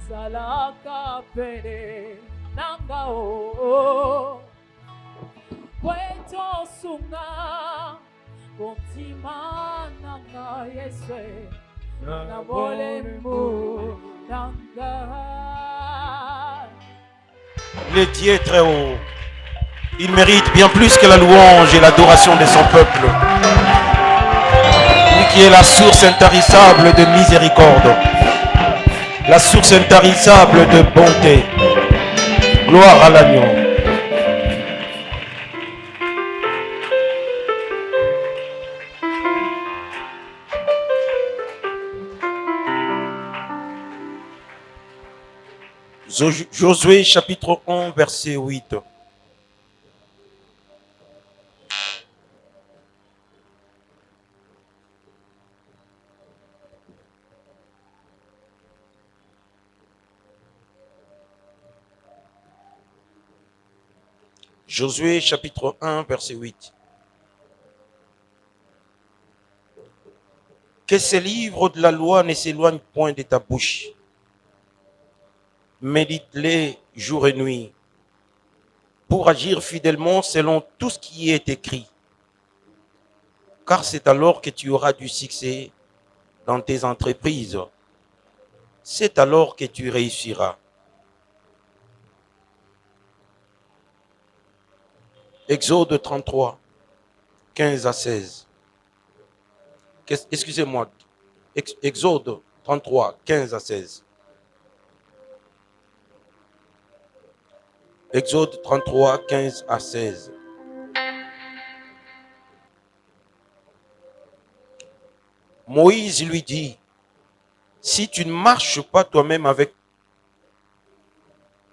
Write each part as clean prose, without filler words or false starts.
Salaka pere nangao Pueto sunga Kontima nanga Yeswe Nabole mu nanga. Il est Dieu très haut. Il mérite bien plus que la louange et l'adoration de son peuple. Lui qui est la source intarissable de miséricorde, la source intarissable de bonté. Gloire à l'agneau. Josué chapitre 1 verset 8. Josué chapitre 1 verset 8. Que ces livres de la loi ne s'éloignent point de ta bouche. Médite-les jour et nuit pour agir fidèlement selon tout ce qui est écrit. Car c'est alors que tu auras du succès dans tes entreprises. C'est alors que tu réussiras. Exode 33, 15 à 16. Excusez-moi. Exode 33, 15 à 16. Exode 33, 15 à 16. Moïse lui dit, si tu ne marches pas toi-même avec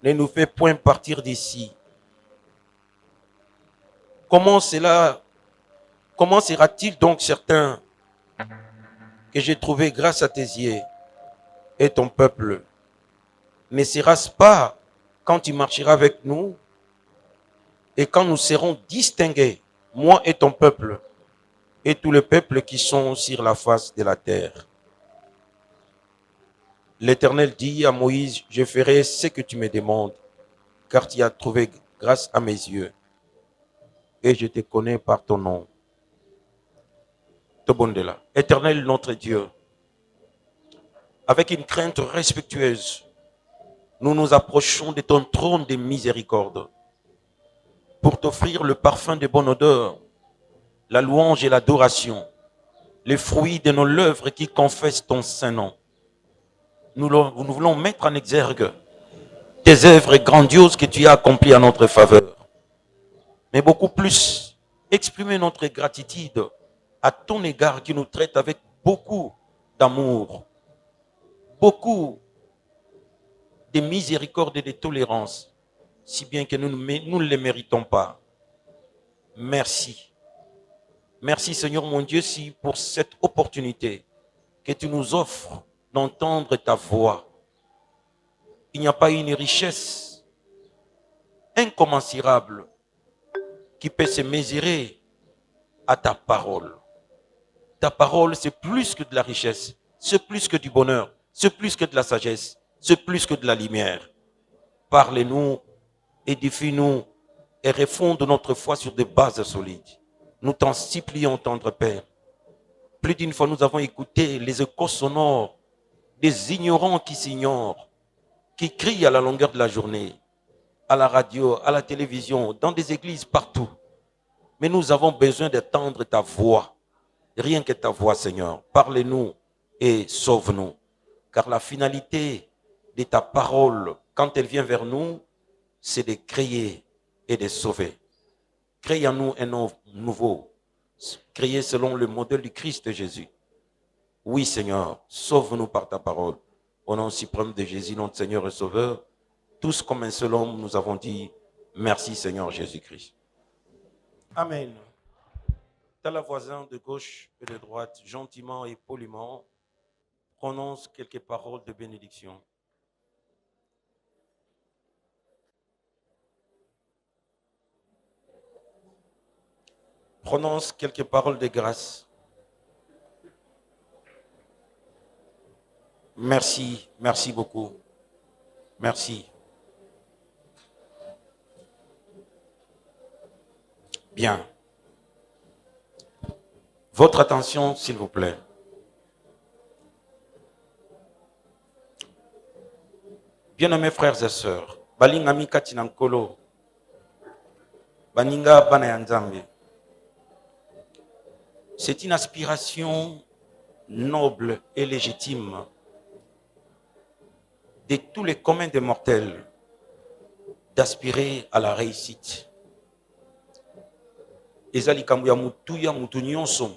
nous, ne nous fais point partir d'ici. Comment sera-t-il donc certain que j'ai trouvé grâce à tes yeux et ton peuple? Ne sera-ce pas quand tu marcheras avec nous et quand nous serons distingués, moi et ton peuple, et tous les peuples qui sont sur la face de la terre? L'Éternel dit à Moïse, je ferai ce que tu me demandes, car tu as trouvé grâce à mes yeux, et je te connais par ton nom. Tobondela. Éternel notre Dieu, avec une crainte respectueuse, nous nous approchons de ton trône de miséricorde pour t'offrir le parfum de bonne odeur, la louange et l'adoration, les fruits de nos lèvres qui confessent ton saint nom. Nous voulons mettre en exergue tes œuvres grandioses que tu as accomplies à notre faveur. Mais beaucoup plus, exprimer notre gratitude à ton égard qui nous traite avec beaucoup d'amour, beaucoup de miséricorde et de tolérance, si bien que nous ne les méritons pas. Merci. Merci Seigneur mon Dieu, si pour cette opportunité que tu nous offres d'entendre ta voix. Il n'y a pas une richesse incommensurable qui peut se mesurer à ta parole. Ta parole, c'est plus que de la richesse, c'est plus que du bonheur, c'est plus que de la sagesse, c'est plus que de la lumière. Parle-nous, édifie-nous et refonde notre foi sur des bases solides. Nous t'en supplions, tendre Père. Plus d'une fois, nous avons écouté les échos sonores des ignorants qui s'ignorent, qui crient à la longueur de la journée, à la radio, à la télévision, dans des églises partout. Mais nous avons besoin d'entendre ta voix. Rien que ta voix, Seigneur. Parle-nous et sauve-nous. Car la finalité de ta parole, quand elle vient vers nous, c'est de créer et de sauver. Crée en nous un homme nouveau, créé selon le modèle du Christ Jésus. Oui, Seigneur, sauve-nous par ta parole. Au nom suprême de Jésus, notre Seigneur et Sauveur, tous comme un seul homme, nous avons dit merci, Seigneur Jésus-Christ. Amen. T'as la voisin de gauche et de droite, gentiment et poliment, prononce quelques paroles de bénédiction. Prononce quelques paroles de grâce. Merci, merci beaucoup. Merci. Bien. Votre attention, s'il vous plaît. Bien-aimés frères et sœurs, balingami katinankolo, baninga banayanzambe. C'est une aspiration noble et légitime de tous les communs des mortels d'aspirer à la réussite. Ezali kambu ya mutu nyonso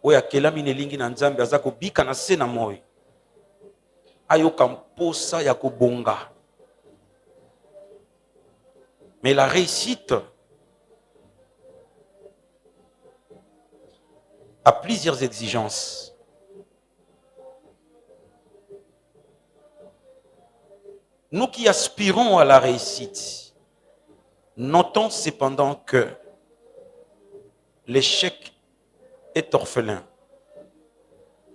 oyo akelami na elingi na Nzambe aza kobika na se na moi ayoka mposa ya kobonga. Mais la réussite a plusieurs exigences. Nous qui aspirons à la réussite, notons cependant que l'échec est orphelin,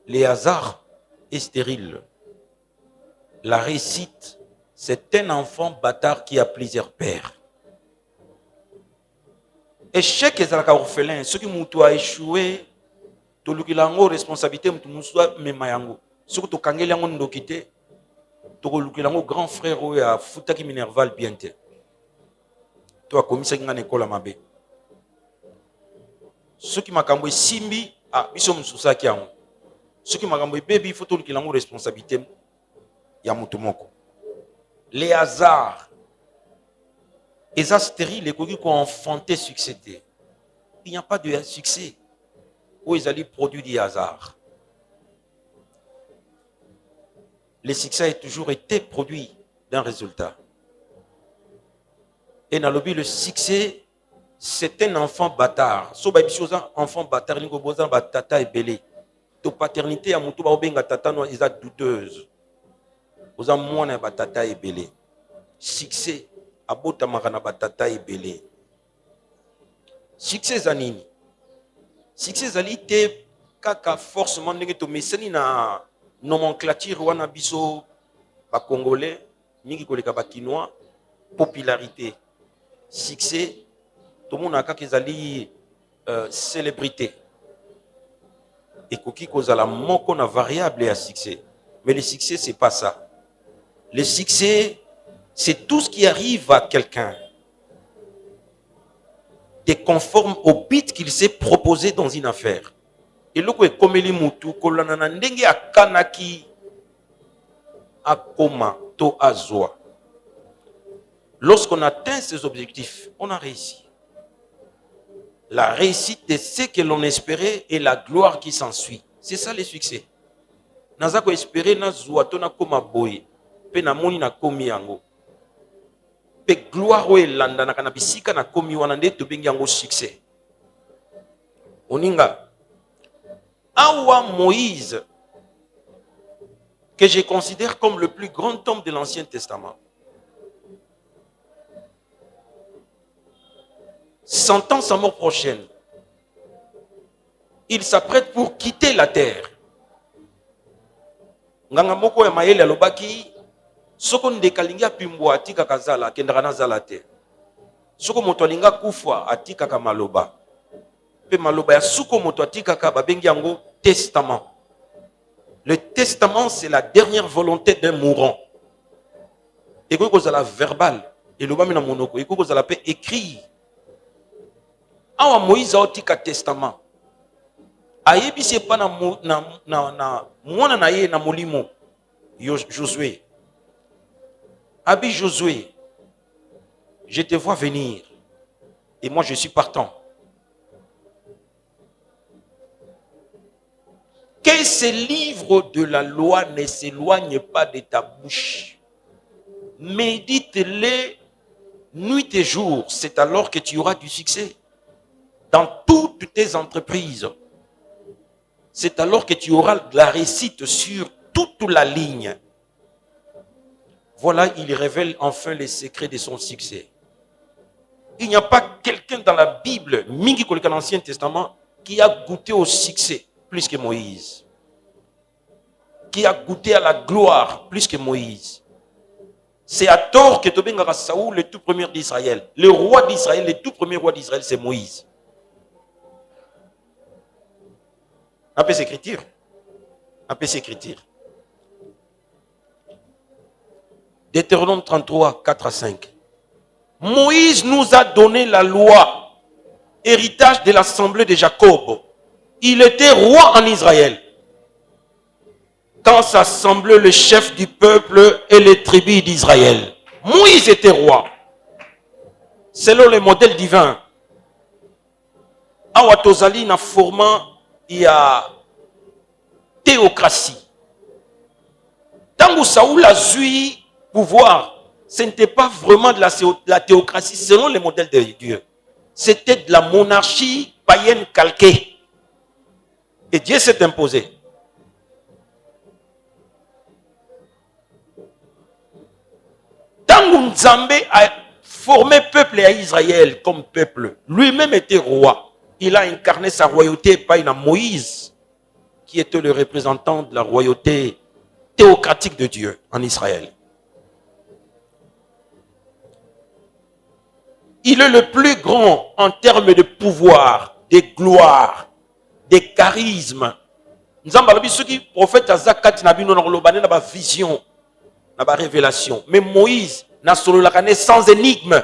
les hasards est stérile. La réussite, c'est un enfant bâtard qui a plusieurs pères. Échec est orphelin, ce qui m'a échoué, to lukilango responsabilité mutumuswa memayango. Ce que to kangelango ndokite, to lukilango grand frère ou ya futaki minerval biente. To a commis ça ngane kola mabe. Ce qui m'a camboé simbi, biso mususa kiango. Ce qui m'a camboé baby, il faut to lukilango responsabilité ya mutumoko. Les hasards, les astéries, les coquilles qui ont enfanté succès. Il n'y a pas de succès où ils allaient produire des hasards. Le succès a toujours été produit d'un résultat. Et dans le but, le succès, c'est un enfant bâtard. Si vous avez un enfant bâtard, vous avez un tata et belé. Ta paternité, vous avez un tata douteuse. Vous avez un tata et belé. Succès, abota marana batata et belé. Succès zanini. Succès zalité kaka forcément négato mais c'est na nomenclature wana biso ba congolais mingi koleka ba kinois popularité. Succès tout le monde a kaka ezali célébrité. Et koki kozala moko na variable à succès. Mais le succès c'est pas ça. Le succès c'est tout ce qui arrive à quelqu'un de conforme au but qu'il s'est proposé dans une affaire. Et le est comme les mutu, kolana ndenge akanaki akoma to azwa. Lorsqu'on atteint ses objectifs, on a réussi. La réussite de ce que l'on espérait et la gloire qui s'ensuit. C'est ça le succès. Nazako espérer na zwa to na koma boye, pe na moni na komi yango. Pe gloire ou elanda na kana bisika na komi wana nde to bengi yango succès. Oninga awa Moïse que je considère comme le plus grand homme de l'Ancien Testament. Sentant sa mort prochaine, il s'apprête pour quitter la terre. Nganga moko ya mayele alobaki soko ndekalingi apimbwa atika kazala kendaka na zala te. Soko moto alinga kufa atika ka maloba. Pe maloba ya soko moto atika ka babengi yango testament. Le testament c'est la dernière volonté d'un mourant. Et ko kozala verbal et loba mina monoko et ko kozala pe écrit. Awa Moïse atika testament. Ayebi se pa na mwana na ye na molimo Josué. Abi Josué, je te vois venir et moi je suis partant. Que ce livre de la loi ne s'éloigne pas de ta bouche. Médite-le nuit et jour, c'est alors que tu auras du succès dans toutes tes entreprises. C'est alors que tu auras de la réussite sur toute la ligne. Voilà, il révèle enfin les secrets de son succès. Il n'y a pas quelqu'un dans la Bible, mingi koleka dans l'Ancien Testament, qui a goûté au succès plus que Moïse. Qui a goûté à la gloire plus que Moïse. C'est à tort que Tobengara Saoul, le tout premier d'Israël. Le roi d'Israël, le tout premier roi d'Israël, c'est Moïse. Un peu s'écriture. Un peu s'écriture. Deutéronome 33, 4 à 5. Moïse nous a donné la loi, héritage de l'assemblée de Jacob. Il était roi en Israël. Quand s'assemblaient le chef du peuple et les tribus d'Israël. Moïse était roi. Selon le modèle divin. Awa tozali na format il y a théocratie. Tango Saoul a eu pouvoir, ce n'était pas vraiment de la théocratie selon le modèle de Dieu. C'était de la monarchie païenne calquée. Et Dieu s'est imposé. Tango Nzambe a formé peuple à Israël comme peuple. Lui-même était roi. Il a incarné sa royauté par une Moïse, qui était le représentant de la royauté théocratique de Dieu en Israël. Il est le plus grand en termes de pouvoir, de gloire, de charisme. Nous avons dit que le prophète Azakat n'a pas vision, n'a pas révélation. Mais Moïse n'a sans énigme.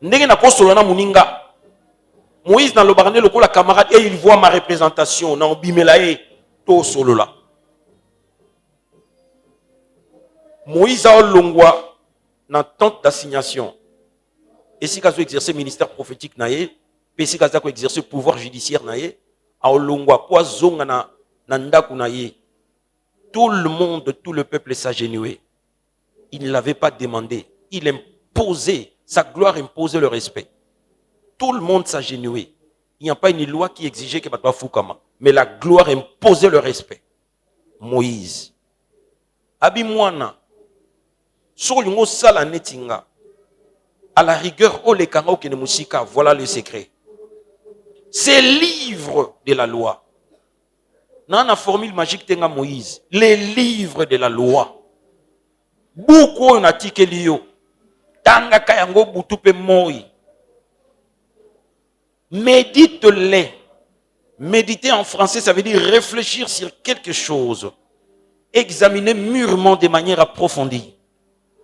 Moïse n'a pas la camarade et il voit ma représentation. N'a bimelaé to solo là. Moïse a longwa dans tente d'assignation. Et si kazo exercer ministère prophétique naé, et si kazo exercer pouvoir judiciaire naé, a longwa po zonga na ndaku naé. Tout le monde, tout le peuple s'agenouait. Il ne l'avait pas demandé. Il imposait, sa gloire imposait le respect. Tout le monde s'agenouait. Il n'y a pas une loi qui exigeait que Batwa Foukama. Mais la gloire imposait le respect. Moïse. Abimouana. Solingo sala netinga. À la rigueur, Olekanga qui ne musika. Voilà le secret. C'est livre de la loi. Dans la formule magique tenga Moïse. Les livres de la loi. Beaucoup na tikelio. Tanga kayango butupe moi. Médite-les. Méditer en français, ça veut dire réfléchir sur quelque chose. Examiner mûrement de manière approfondie.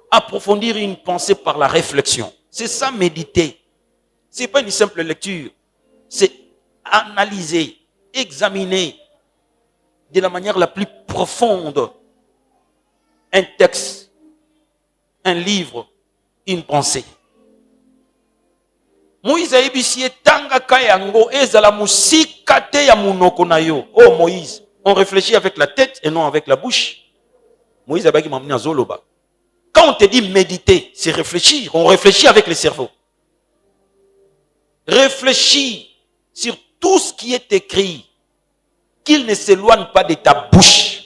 Approfondir une pensée par la réflexion. C'est ça, méditer. Ce n'est pas une simple lecture. C'est analyser, examiner de la manière la plus profonde un texte, un livre, une pensée. Moïse a ébissié tanga kayango ezala musika te ya munoko na yo. Oh Moïse, on réfléchit avec la tête et non avec la bouche. Moïse a baki mamina zoloba. Quand on te dit méditer, c'est réfléchir. On réfléchit avec le cerveau. Réfléchis sur tout ce qui est écrit, qu'il ne s'éloigne pas de ta bouche.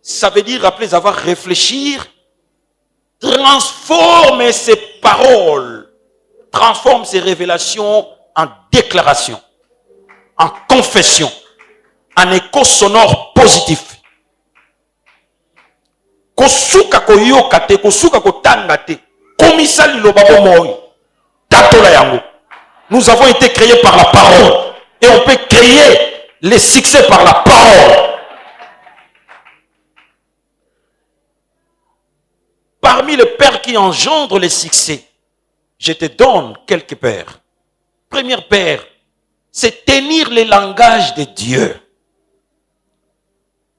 Ça veut dire, après avoir réfléchi, transforme ces paroles, transforme ces révélations en déclaration, en confession, en écho sonore positif. Kosuka koyoka te, kosuka kotanga te, komisa liloba bomoi, tatola yango. Nous avons été créés par la parole et on peut créer les succès par la parole. Parmi les pères qui engendrent les succès, je te donne quelques pères. Premier père, c'est tenir le langage de Dieu.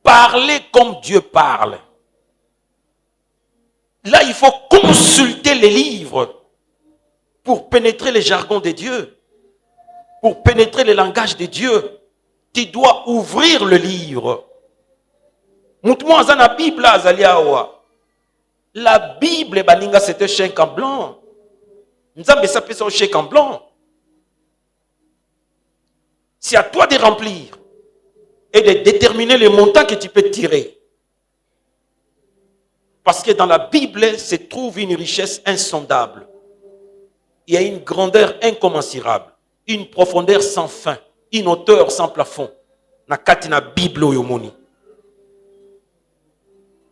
Parler comme Dieu parle. Là, il faut consulter les livres pour pénétrer les jargons de Dieu, pour pénétrer le langage de Dieu. Tu dois ouvrir le livre. La Bible, c'est un chèque en blanc. Nzambe s'appelle ça un chèque en blanc. C'est à toi de remplir et de déterminer les montants que tu peux tirer. Parce que dans la Bible se trouve une richesse insondable. Il y a une grandeur incommensurable, une profondeur sans fin, une hauteur sans plafond. Na katina Bible oyomoni.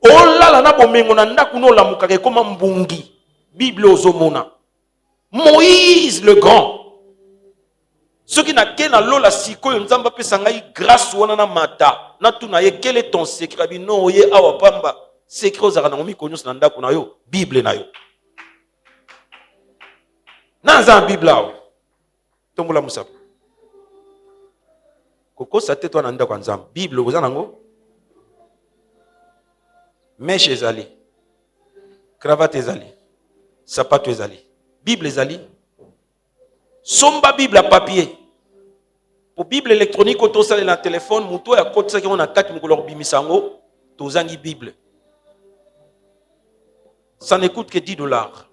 olala na bomengo na ndaku no lamukaka ekoma mbungi. Bible ozomona. Moïse le grand. Ce qui n'a qu'un lola sikoyo nzamba pesa ngai grâce wana na mata. Na tuna ye quel est ton secret? Bino ye awa pamba. Secret ozaka na ngomi konyo na ndaku na yo. Bible na yo. Nanza Bible awa. Tombola musapo. Koko sa te to na ndaku nzamba. Bible oza nango. Mèche ezali. Cravate ezali. Sapato ezali. Bible ezali. Somba Bible à papier. Pour Bible électronique, quand on sale dans le téléphone, muto ya côté ça qui on a 4 mkolor bimisango, tozangi Bible. Ça ne coûte que $10.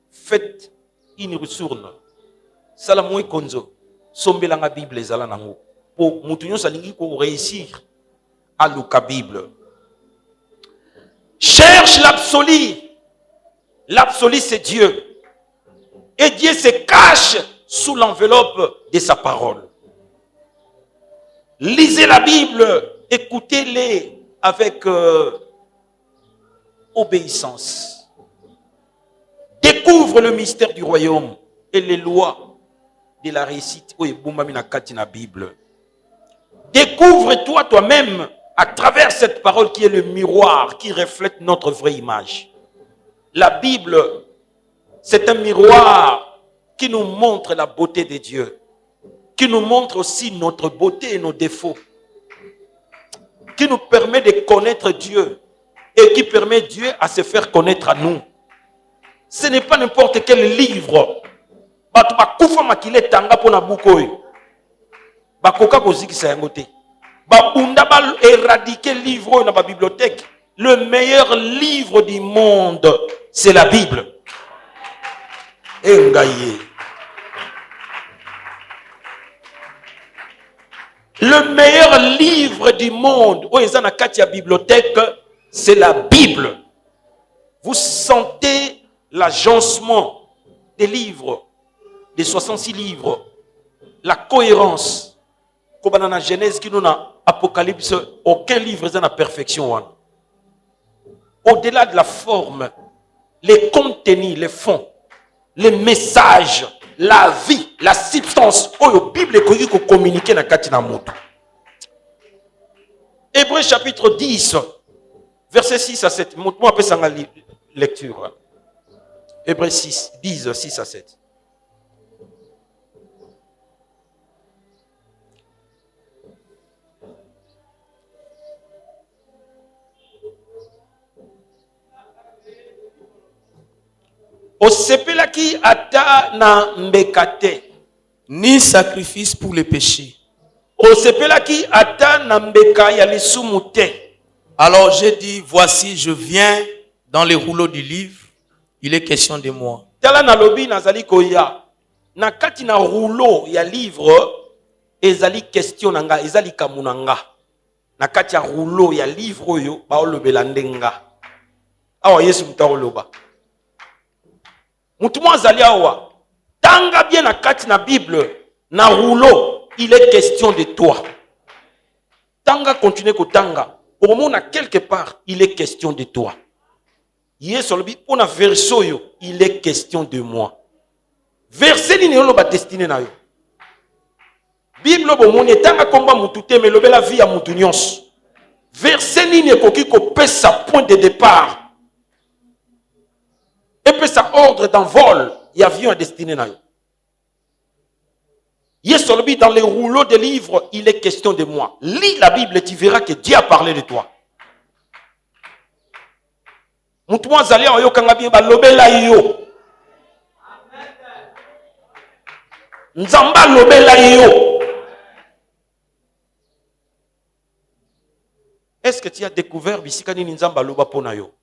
Faites une ressource. Sala moi konzo. Sombelanga Bible ezala nango. Pour mutunyo salingi ko réussir à luka Bible. Cherche l'absolu. L'absolu c'est Dieu. Et Dieu se cache sous l'enveloppe de sa parole. Lisez la Bible, écoutez-les avec obéissance. Découvre le mystère du royaume et les lois de la réussite. Bible. Découvre-toi toi-même à travers cette parole qui est le miroir qui reflète notre vraie image. La Bible, c'est un miroir qui nous montre la beauté de Dieu, qui nous montre aussi notre beauté et nos défauts, qui nous permet de connaître Dieu et qui permet Dieu à se faire connaître à nous. Ce n'est pas n'importe quel livre. Éradiquer livre dans la bibliothèque. Le meilleur livre du monde, c'est la Bible. Le meilleur livre du monde, bibliothèque, c'est la Bible. Vous sentez l'agencement des livres, des 66 livres, la cohérence. Comme dans la Genèse, qui nous a Apocalypse, aucun livre n'est en perfection. Au-delà de la forme, les contenus, les fonds, les messages, la vie, la substance, la Bible est communiquée dans Katina Moto. Hébreux chapitre 10, verset 6 à 7. Moi, je peux la lecture. Hébreux 10, 6 à 7. Osepelaki ata na mbekate. Ni sacrifice pour les péchés. Osepelaki ata na mbeka ya lisumu te. Alors j'ai dit, voici, je viens dans les rouleaux du livre. Il est question de moi. Tala na lobi nazali koya. Na kati na rouleau ya livre, ezali question nanga, ezali kamunanga. Na kati ya rouleau ya livre yo, ba olobela ndenga. Awa Yesu mutaoloba. Mutumo azali awa. Tanga bien na kati na Bible, na rouleau, il est question de toi. Tanga continue ko tanga. Au moment où quelque part, il est question de toi. Yesu lobi pona verso yo, il est question de moi. Verset ni lo ba destiné na yo. Bible bo moni tanga komba mutu te me lobela vie ya mutu nyonso. Verset ni ekoki ko pesa point de départ. Et puis ça ordre d'envol, il y a avion à destiné na yo. Yesolbi dans les rouleaux de livres, il est question de moi. Lis la Bible et tu verras que Dieu a parlé de toi. Mutumo zali en yo kanga bien ba lobela yo. Nzamba lobela yo. Est-ce que tu as découvert bisika ni nzamba loba pona yo?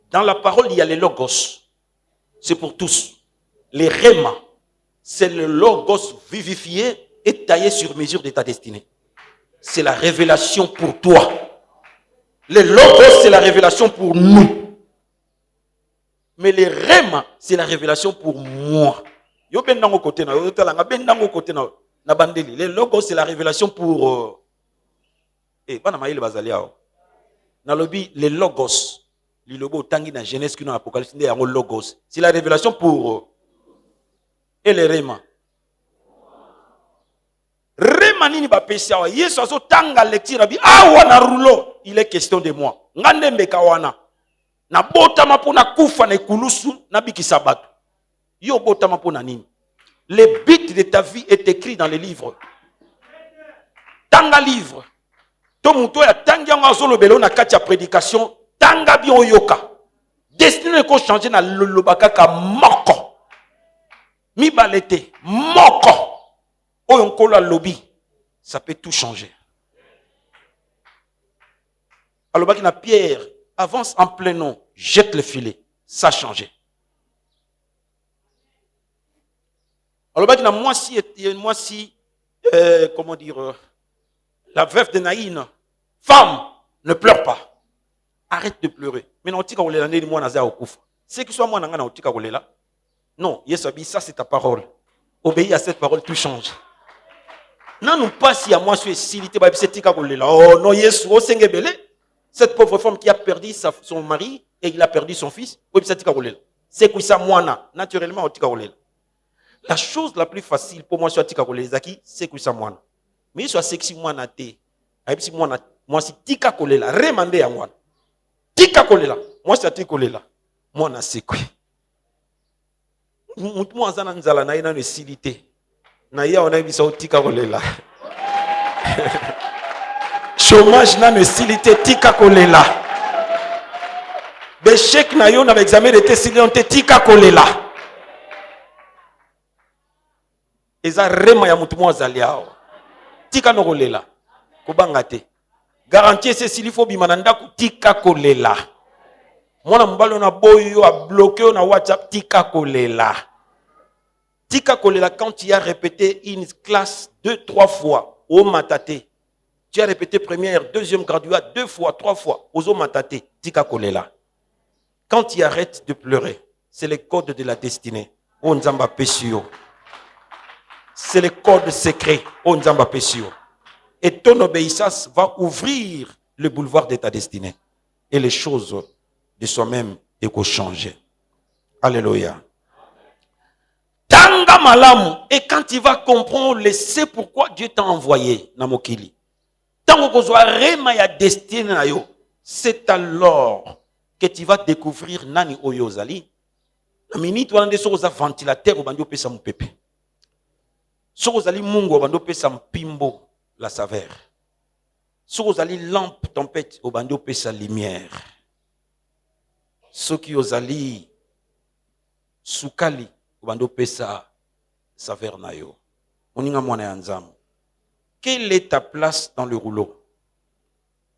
Dans la parole, il y a les logos. C'est pour tous. Les réma, c'est le logos vivifié et taillé sur mesure de ta destinée. C'est la révélation pour toi. Les logos, c'est la révélation pour nous. Mais les réma, c'est la révélation pour moi. Les logos, c'est la révélation pour... Nalobi, les logos. Les logos, tangi na Genèse qui dans l'Apocalypse, il y a un logos. C'est la révélation pour et les rema. Rema nini ba pesia wa. Yesu azo tanga lecture bi awa na rouleau. Il est question de moi. Ngande mbeka wana. Na botama po na kufa na ikulusu na bikisa bato. Yo botama po na nini. Le but de ta vie est écrit dans les livres. Tanga livre. To muto ya tangi yango azolo belo na kati ya prédication. Tanga bi oyoka. Destiné ko changer na lolobaka ka moko. Mi balete moko. Oyo nkolo lobby. Ça peut tout changer. Alors baki na Pierre avance en plein nom, jette le filet, ça a changé. Alors baki na moi si comment dire la veuve de Naïn, femme, ne pleure pas. Arrête de pleurer. Mais non, tika kolela ndeni mwana za okufa. C'est que soit moi nanga na tika kolela. Non, Yesu abi ça c'est ta parole. Obéis à cette parole, tout change. Non, non pas si à moi je suis silité ba c'est tika kolela. Oh non, Yesu o sengebele. Cette pauvre femme qui a perdu son mari et il a perdu son fils, c'est quoi ça, moi, naturellement, au tika kolela. La chose la plus facile pour moi, c'est tika kolela, c'est quoi ça, moi. Mais soit sexy, moi, na te. Moi, si tika kolela, remandé à moi. Tika kolela, moi, c'est tika kolela. Moi, na c'est quoi. Moi, zana nzala na ina ne silité. Na ya on a vu ça au tika kolela. Chômage n'a necessité tika kolela. Béchek na yo na examen de tessilon te tika kolela. Eza rema ya mutu mo azaliao. Tika no kolela. Kobanga te. Garantie c'est s'il faut bimananda ku tika kolela. Mwana mbalo na boyo a bloqué na WhatsApp tika kolela. Tika kolela quand tu as répété une classe 2-3 fois au matate. Tu as répété première, deuxième graduat, 2 fois, 3 fois. Ozo matate, tika kolela. Quand tu arrêtes de pleurer, c'est le code de la destinée. O nzamba pesio. C'est le code secret. O nzamba pesio. Et ton obéissance va ouvrir le boulevard de ta destinée. Et les choses de soi-même vont changer. Alléluia. Tanga malamu. Et quand tu vas comprendre, le c'est pourquoi Dieu t'a envoyé, Namokili. Tant que tu as rema ya destinée na yo, c'est alors que tu vas découvrir nani oyozali. Na minute wana nde soko za ventilateur obandi opesa mupepe. Soko zali mungu obandi opesa mpimbo la saveur. Soko zali lampe tempête obandi opesa lumière. Soki ozali sukali obandi opesa saveur na yo. Oninga mwana ya nzambe. Quelle est ta place dans le rouleau?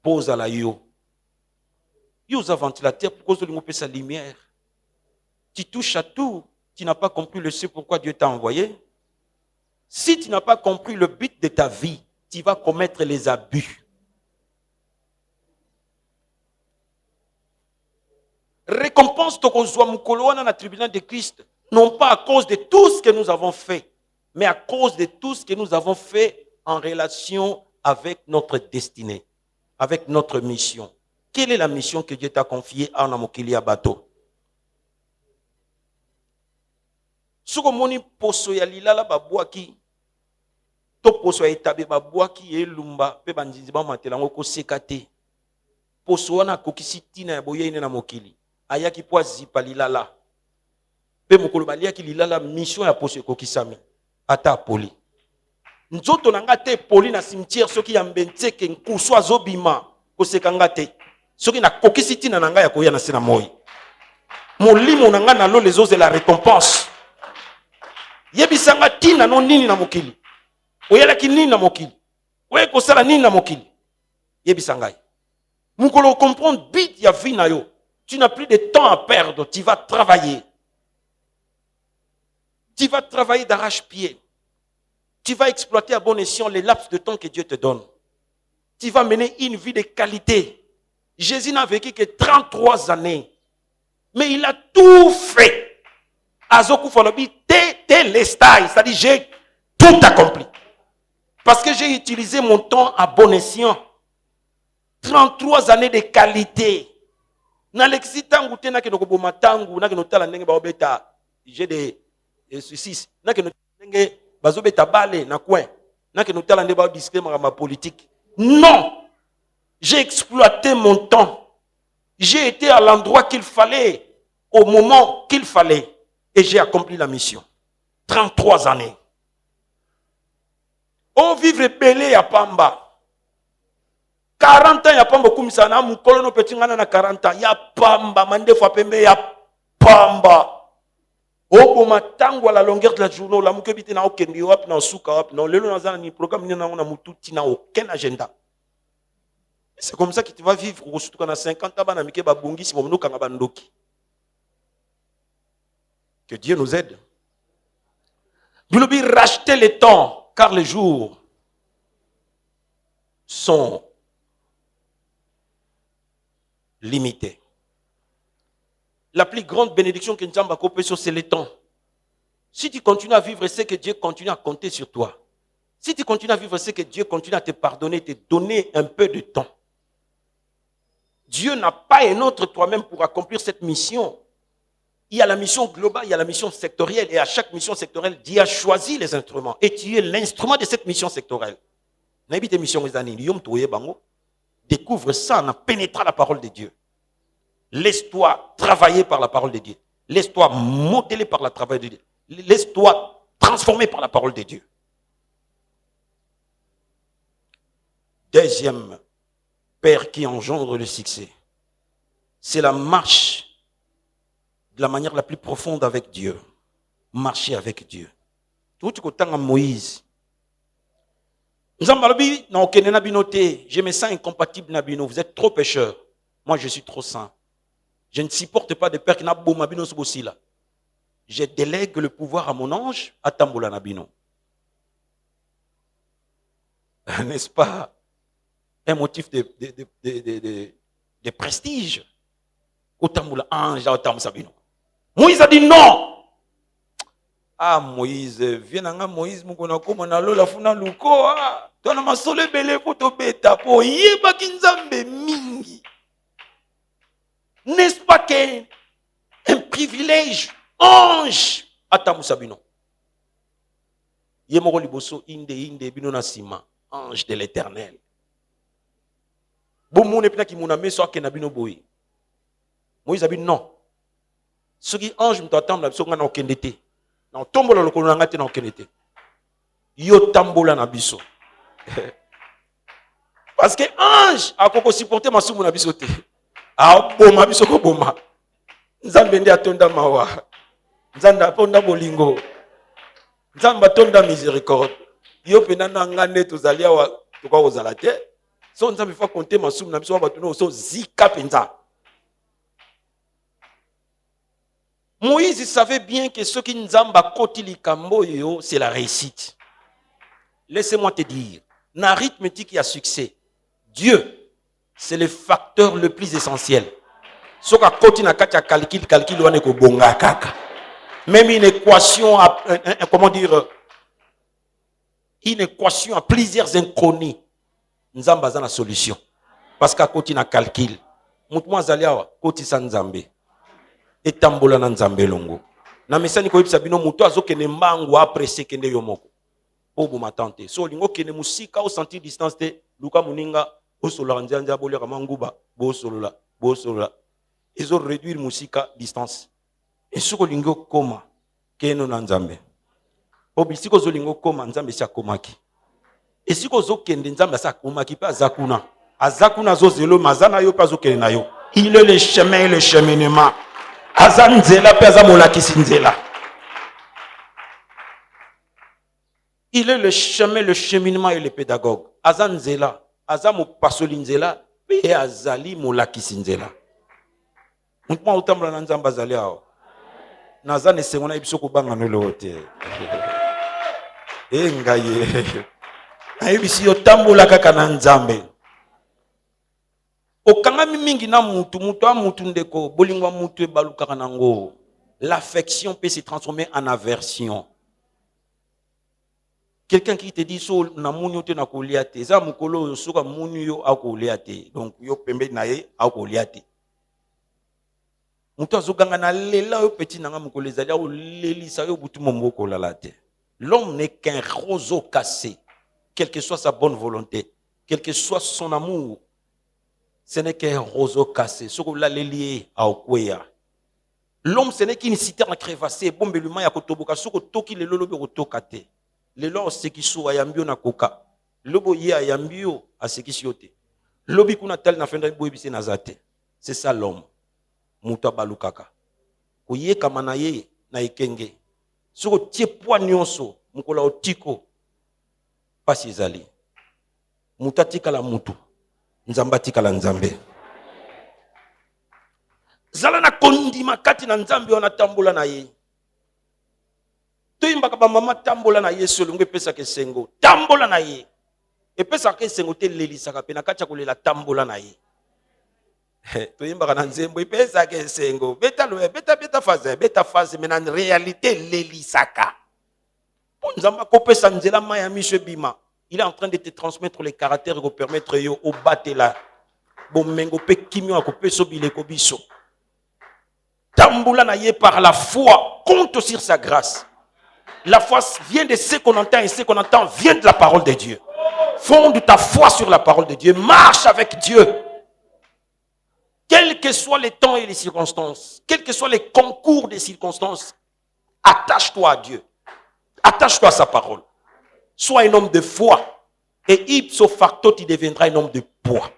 Pose à la yo. Yo a ventilateur pour cause de l'immobilier sa lumière. Tu touches à tout. Tu n'as pas compris le c'est pourquoi Dieu t'a envoyé. Si tu n'as pas compris le but de ta vie, tu vas commettre les abus. Récompense ton dans le tribunal de Christ, non pas à cause de tout ce que nous avons fait, mais à cause de tout ce que nous avons fait en relation avec notre destinée, avec notre mission. Quelle est la mission que Dieu t'a confiée à Namokili Abato? Soko moni poso ya lilala babwaki, to poso ya etabe babwaki elumba pe banzinzi ba matelango ko sekate. Poso wana kokisi tina ya boye ine na mokili. Ayaki po zipa lilala. Pe mokolo baliaki lilala mission ya poso kokisami. Ata poli. Nzoto nanga te poli na cimetière soki ya mbenteke nkusu azobima ko sekanga te. Soki na kokisi tina nanga ya koya na sena moi. Molimo nanga na lo les os de la récompense. Yebisanga tina no nini na mokili. Oyalaki nini na mokili. Oye kosala nini na mokili. Yebisanga. Mukolo comprendre bit ya vie na yo. Tu n'as plus de temps à perdre, tu vas travailler. Tu vas travailler d'arrache-pied. Tu vas exploiter à bon escient les laps de temps que Dieu te donne. Tu vas mener une vie de qualité. Jésus n'a vécu que 33 années. Mais il a tout fait. Azoku Folobi, c'est-à-dire j'ai tout accompli. Parce que j'ai utilisé mon temps à bon escient. 33 années de qualité. Nalexi tangu te na keno koboma tangu na keno tala ndenge ba obeta j'ai des suicides na keno ndenge bazobeta bale na coin na keno tala ndenge ba disclaimer ma politique. Non. J'ai exploité mon temps. J'ai été à l'endroit qu'il fallait au moment qu'il fallait et j'ai accompli la mission. 33 années. On vivre belé à Pamba. 40 ans, il y a Pamba Kumisana, mon colonel petit na 40 ans, il y a Pamba, mande fois pembe, il y a Pamba. Au moment tango à la longueur de la journée, la mouke bite na okendi wap na suka wap na lelo na zana ni programme ni na mututi na aucun agenda. C'est comme ça que tu vas vivre surtout quand 50 ans bana mike ba bongi si mono kanga bandoki. Que Dieu nous aide. Bilobi racheter le temps car les jours sont limité. La plus grande bénédiction que nous avons à sur c'est le temps. Si tu continues à vivre, c'est que Dieu continue à compter sur toi. Si tu continues à vivre, c'est que Dieu continue à te pardonner, te donner un peu de temps. Dieu n'a pas un autre toi-même pour accomplir cette mission. Il y a la mission globale, il y a la mission sectorielle. Et à chaque mission sectorielle, Dieu a choisi les instruments. Et tu es l'instrument de cette mission sectorielle. Découvre ça en pénétrant la parole de Dieu. Laisse-toi travailler par la parole de Dieu. Laisse-toi modeler par le travail de Dieu. Laisse-toi transformer par la parole de Dieu. Deuxième père qui engendre le succès, c'est la marche de la manière la plus profonde avec Dieu. Marcher avec Dieu. Tout ce que Moïse. Je me sens incompatible, Nabino. Vous êtes trop pécheurs. Moi, je suis trop saint. Je ne supporte pas de père qui n'a pas Mabino aussi là. Je délègue le pouvoir à mon ange, à Tamboula Nabino. N'est-ce pas un motif de prestige? Au Tamboula ange, à Tamboula Sabino. Moïse a dit non. Ah, Moïse, viens à Moïse, Moukonako, Komanalo, la Funa Luko, ah, toi, na masole belé, poto beta, po, yeba kinzambe mingi. N'est-ce pas qu'un privilège, ange, à Tamoussabino? Yemoro liboso, inde, bino na sima, ange de l'éternel. Bon, mon épina qui m'a mis sur Kenabino Boy. Moïse a dit non. Ce qui ange m'attend, la personne n'a aucun été. Non, tombola le colon n'a aucun été. Yo tambola na biso. Parce que ange a koko supporter ma soumou na bisoté. Ah, boma biso ko boma. Nzambe ndi atonda mawa. Nzanda ponda bolingo. Nzamba tonda miséricorde. Yo penana ngane tozalia wa toka ozala te. So nzambe fa compter ma soumou na biso ba tono so zika penza. Moïse savait bien que ce qui nzamba kotili kamboyo c'est la réussite. Laissez-moi te dire, dans l'arithmétique il y a succès. Dieu, c'est le facteur le plus essentiel. Ce qu'on continue à calcul on est ko bonga kaka. Même une équation à comment dire une équation à plusieurs inconnus. Nzamba za na solution. Parce qu'à continue à calcul. Mutu mwazaliawa koti sa nzambe. Etambola na nzambe longo. Na mesani ko yebisa bino mutu azokene mbangu apprécier kende yo moko. Obo matante. So lingo kene musika au sentir distance te luka muninga o solo nzanja bolera manguba bo solola. Ils ont réduit musika distance. Et soko lingo koma keno na nzambe. Obisiko zo lingo koma nzambe sia komaki. Et siko zo kende nzambe sa komaki pa zakuna. Azakuna zo zelo mazana yo pa zo kene na yo. Il est le chemin et le cheminement. Azanzela pe azamolakisi nzela. Il est le chemin, le cheminement et le pédagogue. Azanzela, azamu pasolinzela, pe azali molakisi nzela. Mpwa utambula na nzamba azali awo. Nazane sengona ibiso kubanga nolo te. Ngaye. Na ibisi yo tambula kaka na nzambe. Okangami mingi na mutu ndeko bolingwa mutu ebalukaka nango. L'affection peut se transformer en aversion. Quelqu'un qui te dit so na munyo te na kolia te, za mukolo soka munyo au kolia te. Donc yo pembe na ye au kolia te. Muto azoganga na lela yo petit nanga mukolo ezali au lelisa yo butu momoko la te. L'homme n'est qu'un roseau cassé, quelle que soit sa bonne volonté, quel que soit son amour. Ce n'est qu'un roseau cassé. Ce qu'on l'a lié à Okwea. L'homme, ce n'est qu'une citerne crévassée. Bombe le maya kotoboka. Ce qu'on toki le lolobe otokate. Le lor ce qui soit ayambio na koka. Lobo ye ayambio à ce qui siote. Lobi kuna tel na fenda boibise nazate. C'est ça l'homme. Muta balukaka. Oye kamanaye na ikenge. Ce qu'on tie poa nyonso. Mukola otiko. Pasi zali. Muta tika la mutu. Nzamba tikala nzambe. Zala na kondima kati na nzambe wana tambola na ye. Toyimbaka ba mama tambola na ye solo ngwe pesa ke sengo. Tambola na ye. E pesa ke sengo te lelisaka pe na kati ya kolela tambola na ye. Toyimbaka na nzembo pesa ke sengo. Beta phase mais en réalité lelisaka. Pour nzamba ko pesa nzela maya mishe bima. Il est en train de te transmettre les caractères pour permettre yo au batela. Bon mengo pe kimio akope so bileko biso. Tamboula na ye par la foi, compte sur sa grâce. La foi vient de ce qu'on entend et ce qu'on entend vient de la parole de Dieu. Fonde ta foi sur la parole de Dieu. Marche avec Dieu. Quels que soient les temps et les circonstances, quels que soient les concours des circonstances, attache-toi à Dieu. Attache-toi à sa parole. Sois un homme de foi. Et ipso facto, tu deviendras un homme de poids.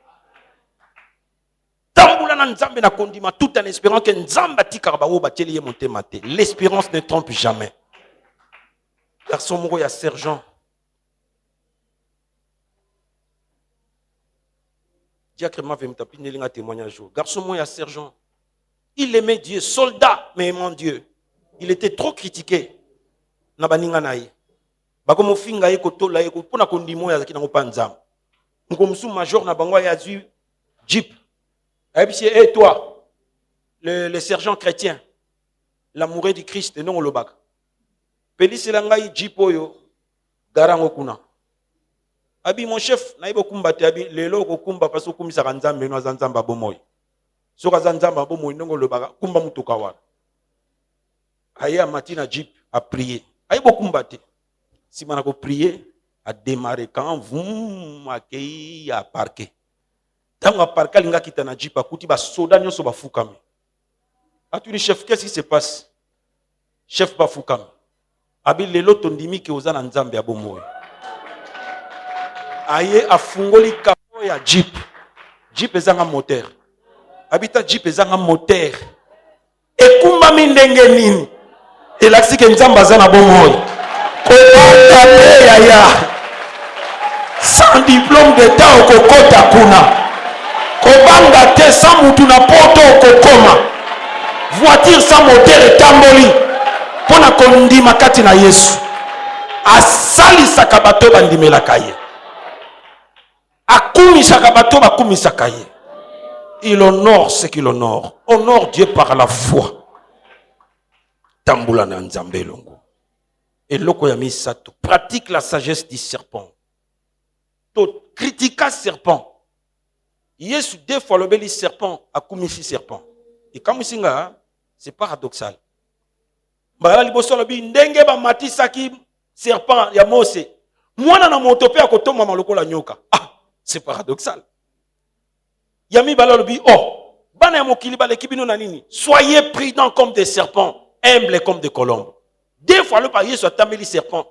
Tout en espérant que l'espérance ne trompe jamais. Garçon moko ya sergent. Diacre m'a fait un témoignage. Garçon moko ya sergent. Il aimait Dieu, soldat, mais aimant Dieu. Il était trop critiqué. Nabaninga naï. Bako mofinga ye kotola ye pona kondimo ya zaki na ngopanza. Nkomsu major na bango ya zu jeep. Et toi, le sergent chrétien, l'amoureux du Christ, non le bac. Pelisi langai jipoyo, garango kuna. Abi mon chef, naïbo kumba te abi, lelo ko kumba paso kumisa kanzambe no zanzamba bomoy. Soka zanzamba bomoy non le bac, kumba mutuka wa. Aya matina jeep a prier. Aïbo kumba te. Si manako prier, a démarrer quand vous m'accueillez à parquer. Tango parka linga kita na jipa kuti ba soda nyonso ba fukami. Atuni chef, qu'est-ce qui se passe? Chef ba fukami. Abi lelo tondimi ke oza na nzambe ya bomoyo. Aye afungoli kapo ya jeep. Jeep ezanga moteur. Abita jeep ezanga moteur. Ekumba mindenge nini? Elaksi ke nzamba za na bomoyo. Kobanga pe yaya. Sans diplôme d'état okokota kuna. Kobanga te sans mutu na poto okokoma. Voiture sans moteur etamboli. Pona kondima kati na Yesu. Asalisaka bato bandimelaka ye. Akumisaka bato bakumisaka ye. Il honore ce qu'il honore. Honore Dieu par la foi. Tambula na nzambe longo. Et loko ya misato. Pratique la sagesse du serpent. To critica serpent. Yesu deux fois le beli serpent a commis serpent. Et comme singa, c'est paradoxal. Ba liboso lobi ndenge ba matisaki serpent ya Mose. Mwana na motope akotoma maloko nyoka. Ah, c'est paradoxal. Yami bala lobi oh, bana ya mokili ba lekibino na nini? Soyez prudents comme des serpents, humbles comme des colombes. Deux fois le par Yesu a tameli serpent.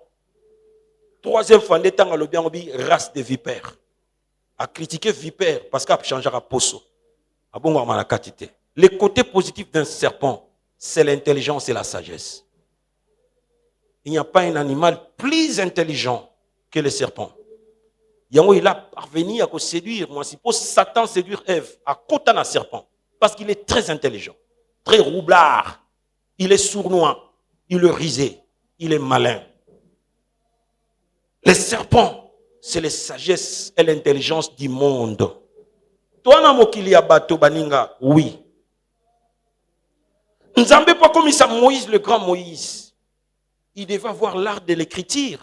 Troisième fois ndetanga lobi ngobi race de vipères. A critiquer vipère parce qu'il a changé à poso. Le côté positif d'un serpent, c'est l'intelligence et la sagesse. Il n'y a pas un animal plus intelligent que le serpent. Il a parvenu à séduire, moi, suppose Satan séduire Ève à côté d'un serpent. Parce qu'il est très intelligent, très roublard. Il est sournois, il est risé, il est malin. Le serpent, c'est la sagesse et l'intelligence du monde. Toi, na mokili ya bato baninga, oui. Nzambe pas comme ça Moïse, le grand Moïse. Il devait avoir l'art de l'écriture.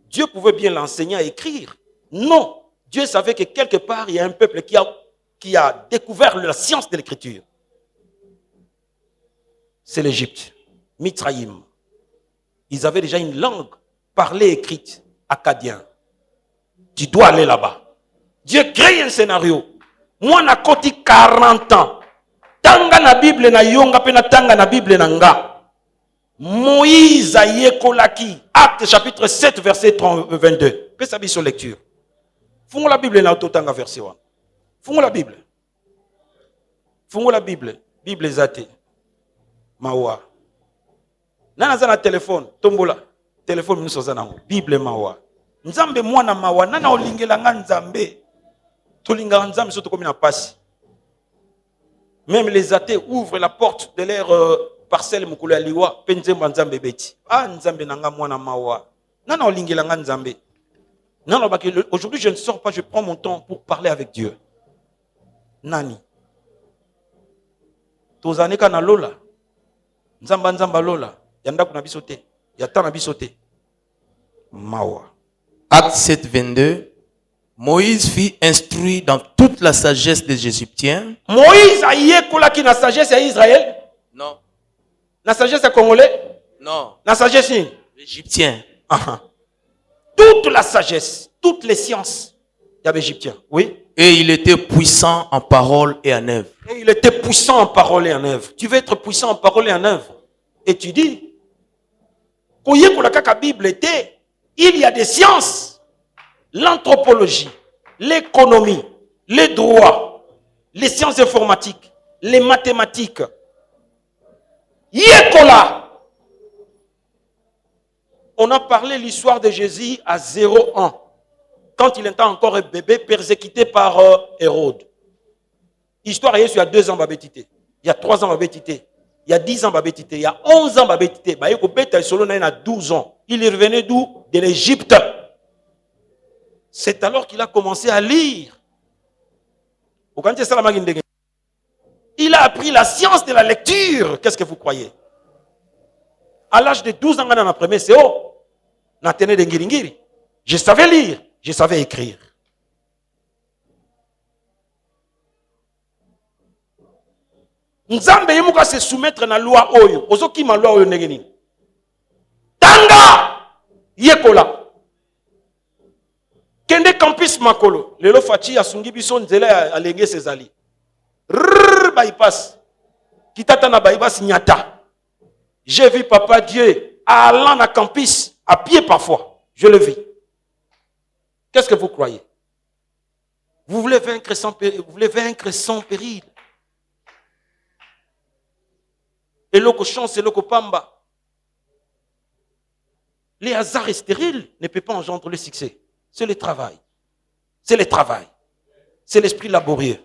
Dieu pouvait bien l'enseigner à écrire. Non. Dieu savait que quelque part, il y a un peuple qui a découvert la science de l'écriture. C'est l'Égypte. Mitzraïm. Ils avaient déjà une langue parlée, écrite, acadien. Tu dois aller là-bas. Dieu crée un scénario. Moi, na koti 40 ans. Tanga na Bible na yonga pe na tanga na Bible na nga. Moïse a yekolaki. Acte chapitre 7, verset 22. Que ça dit sur lecture. Fungo la Bible na ototanga verset 1. Fungo la Bible. Fungo la Bible. Bible zate. Mawa. Nana zana téléphone. Tombola. Téléphone nous sozana. Bible mawa. Nzambe mwana mawa. Nana olingela nga nzambe. Tolinga nzambe soto komi na pasi. Même les athées ouvrent la porte de leur parcelle mukulu ya liwa. Penzemba nzambe beti. Ah nzambe nanga mwana mawa. Nana olingela nga nzambe. Non, aujourd'hui je ne sors pas, je prends mon temps pour parler avec Dieu. Nani. Tozaneka na lola. Nzamba nzamba lola. Yanda kuna bisote. Yatana bisote. Mawa. Acte 7, 22. Moïse fit instruire dans toute la sagesse des Égyptiens. Moïse a yekola ki na sagesse à Israël? Non. Na sagesse à Congolais? Non. Na sagesse ni? Égyptiens. Toute la sagesse, toutes les sciences, il y avait Égyptien. Oui. Et il était puissant en parole et en œuvre. Et il était puissant en parole et en œuvre. Tu veux être puissant en parole et en œuvre. Et tu dis, Bible était, il y a des sciences, l'anthropologie, l'économie, les droits, les sciences informatiques, les mathématiques. Yekola. On a parlé l'histoire de Jésus à 0 ans. Quand il était encore un bébé persécuté par Hérode. Histoire, il y a 2 ans, il y a 3 ans, il y a 10 ans, il y a 11 ans, il y a 12 ans. Il est revenu d'où? De l'Égypte. C'est alors qu'il a commencé à lire. Il a appris la science de la lecture. Qu'est-ce que vous croyez? À l'âge de 12 ans, dans la première séance, je savais lire, je savais écrire. Nzambe yemuka se soumettre na loi oyo. Ozoki ma loi oyo ndenge. Tanga yekola. Kende campus makolo. Lelo fachi asungi biso nzela alenge sezali. Bypass. Kitata na bypass nyata. J'ai vu Papa Dieu allant à campus à pied parfois. Je le vis. Qu'est-ce que vous croyez? Vous voulez vaincre sans péril. Et l'oko chance et l'oko pamba. Les hasards stériles ne peuvent pas engendrer le succès. C'est le travail. C'est le travail. C'est l'esprit laborieux.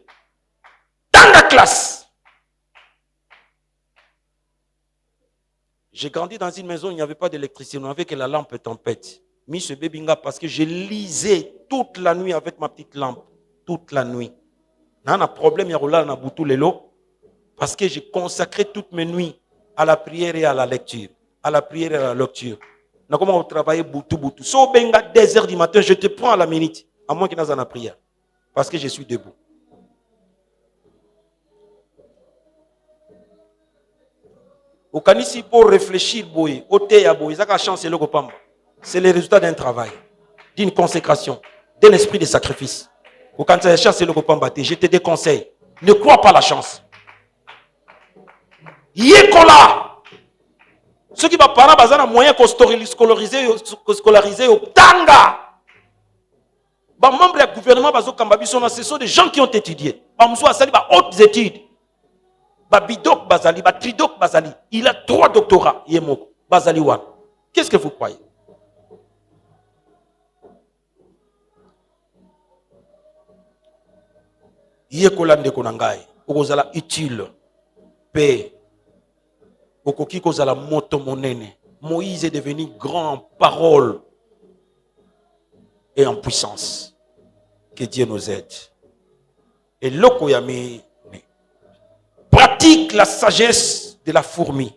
Dans la classe. J'ai grandi dans une maison où il n'y avait pas d'électricité. On n'avait que la lampe tempête. Mis ce bébinga parce que je lisais toute la nuit avec ma petite lampe. Toute la nuit. Il y a un problème, il y a un boutou lelo. Parce que j'ai consacré toutes mes nuits à la prière et à la lecture. À la prière et à la lecture. On a comment travailler boutou. So benga 2h du matin, je te prends à la minute. À moins qu'il n'y ait pas de prière. Parce que je suis debout. Au canisi pour réfléchir, boy, au thé à boy, ça a chance le copam. C'est le résultat d'un travail, d'une consécration, d'un esprit de sacrifice. Au quand tu chance le copam, je te déconseille. Ne crois pas la chance. Yekola. Ceux qui parlent bazana moyen qu'on scolariser au tanga. Ba membre du gouvernement bazo kambabiso ce sont des gens qui ont étudié. Ba muso asali ba hautes études. Bidok Bazali, Tridok Bazali. Il a 3 doctorats. Yemoko Bazali Wan. Qu'est-ce que vous croyez? Yekolande konangai. Okozala utile. Paix. Okoki kozala moto monene. Moïse est devenu grand en parole et en puissance. Que Dieu nous aide. Et l'okoyami pratique la sagesse de la fourmi.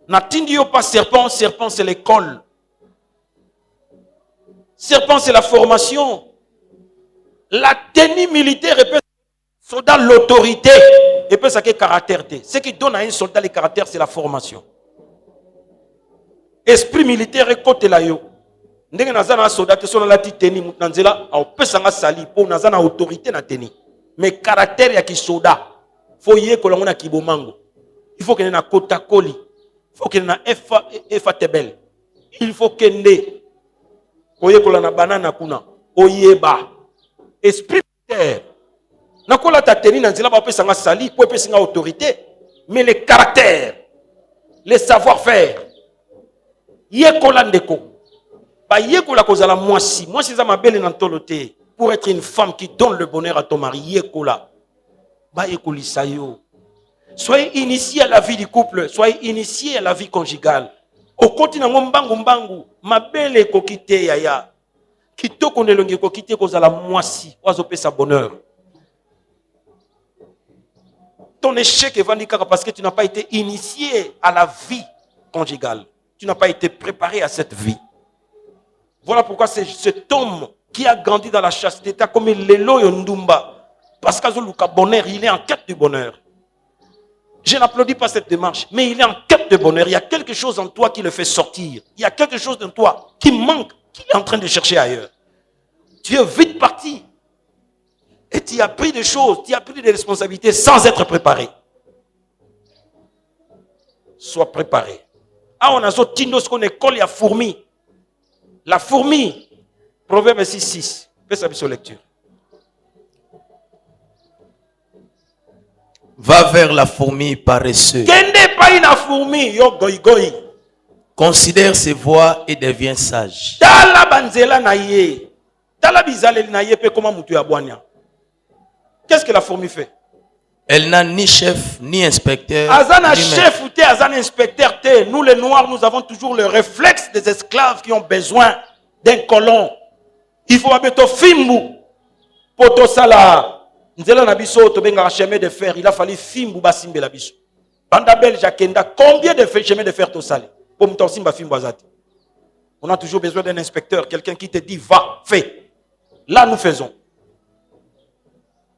N'attendions pas serpent, serpent c'est l'école. Serpent, c'est la formation. La tenue militaire, et puis, soldat, l'autorité, et puis, ça qui est caractère. Ce qui donne à un soldat le caractère, c'est la formation. Esprit militaire est côté là yo. Ndenge nazana soldat te sona la teni mutanzela au pesanga sali po nazana autorité na teni. Mais caractère ya ki soldat faut yé ko langona kibomango. Il faut que na kota koli. Il faut que na efa tebel. Il faut que nde oye ko na banana kuna oyeba. Esprit militaire. Na kola ta teni na nzela ba pesanga sali po pesanga autorité, mais le caractère, le savoir-faire. Yekola ndeko. Ba yekola kozala mwasi. Mwasi za mabele na tolote. Pour être une femme qui donne le bonheur à ton mari. Yekola. Ba yekoli sayo. Soyez initiés à la vie du couple. Soyez initiés à la vie conjugale. Au continent mbangu mbangu. Mabele kokite yaya. Kitoko nelongi kokite kozala mwasi. Oazope sa bonheur. Ton échec est vendu parce que tu n'as pas été initié à la vie conjugale. Tu n'as pas été préparé à cette vie. Voilà pourquoi c'est cet homme qui a grandi dans la chasteté, comme Lelo Yondumba, parce qu'il a bonheur, il est en quête de bonheur. Je n'applaudis pas cette démarche, mais il est en quête de bonheur. Il y a quelque chose en toi qui le fait sortir. Il y a quelque chose en toi qui manque, qui est en train de chercher ailleurs. Tu es vite parti. Et tu as pris des choses, tu as pris des responsabilités sans être préparé. Sois préparé. Ah, on a ce tindo ce qu'on école, il y a fourmi. La fourmi, Proverbe 6:6. Fais sa sur lecture. Va vers la fourmi paresseuse. Kende pas une fourmi, yo goy goy. Considère ses voies et deviens sage. Tala banzela na ye. Tala bizaleli na ye pe comment mutu ya bwanya. Qu'est-ce que la fourmi fait? Elle n'a ni chef, ni inspecteur. Azana chef ou te, azana inspecteur te. Nous les noirs, nous avons toujours le réflexe des esclaves qui ont besoin d'un colon. Il faut abeto fimbu. Poto sala. Nzela na biso to benga chemin de fer. Il a fallu fimbu basimbe la biso. Banda belge kenda. Combien de chemins de fer to sale? Pour m'ton simba fimbu azati. On a toujours besoin d'un inspecteur, quelqu'un qui te dit va, fais. Là nous faisons.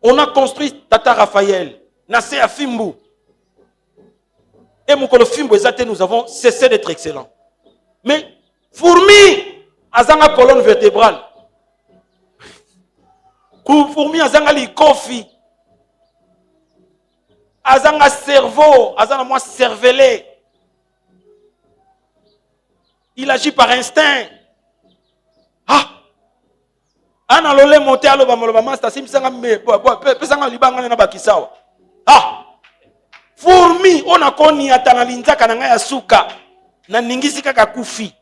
On a construit Tata Raphaël, Nassé à Fimbu. Et Moukolo Fimbu, nous avons cessé d'être excellents. Mais fourmi, azanga colonne vertébrale. Fourmi, azanga likofi. Azanga cerveau, azanga moi cervelé. Il agit par instinct. Ah! Ana lole monte alo ba moloba master simsanga me pesanga libanga na bakisawa. Ah! Fourmi ona koni atana linzaka na ngaya suka na ningisi kaka kufi.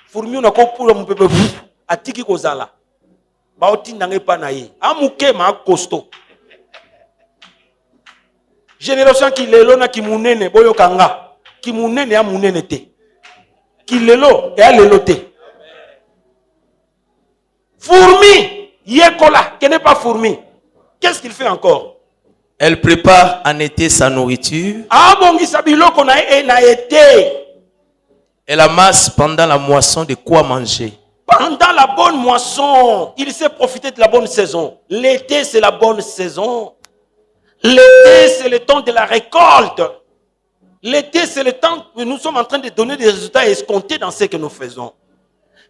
Fourmi ona ko pula mpepe atiki kozala. Ba otinda ngepa na ye. Amuke ma costo. Génération qui lelo na ki munene boyo kanga. Ki munene ya munene te. Ki lelo ya lelo te. Fourmi, yekola, qui n'est pas fourmi. Qu'est-ce qu'il fait encore? Elle prépare en été sa nourriture. Elle amasse pendant la moisson de quoi manger. Pendant la bonne moisson, il sait profiter de la bonne saison. L'été, c'est la bonne saison. L'été, c'est le temps de la récolte. L'été, c'est le temps que nous sommes en train de donner des résultats escomptés dans ce que nous faisons.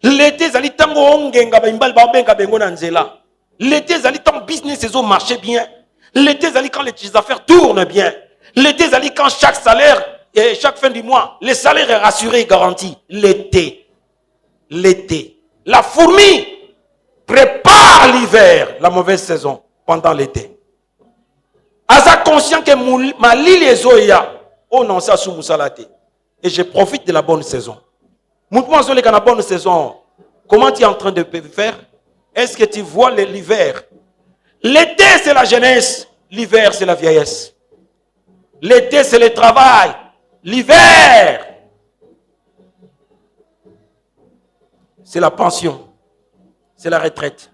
L'été, zali tango ongenga ba imbal ba benga bengo na nzela. L'été, zali tango business saison marche bien. L'été, zali quand les affaires tournent bien. L'été, zali quand chaque salaire et chaque fin du mois, le salaire est rassuré et garanti. L'été. L'été. La fourmi prépare l'hiver, la mauvaise saison, pendant l'été. Aza conscient que ma lili ezoya, oh non, ça sous moussalate. Et je profite de la bonne saison. Mouvement sur la bonne saison. Comment tu es en train de faire? Est-ce que tu vois l'hiver? L'été, c'est la jeunesse. L'hiver, c'est la vieillesse. L'été, c'est le travail. L'hiver, c'est la pension. C'est la retraite.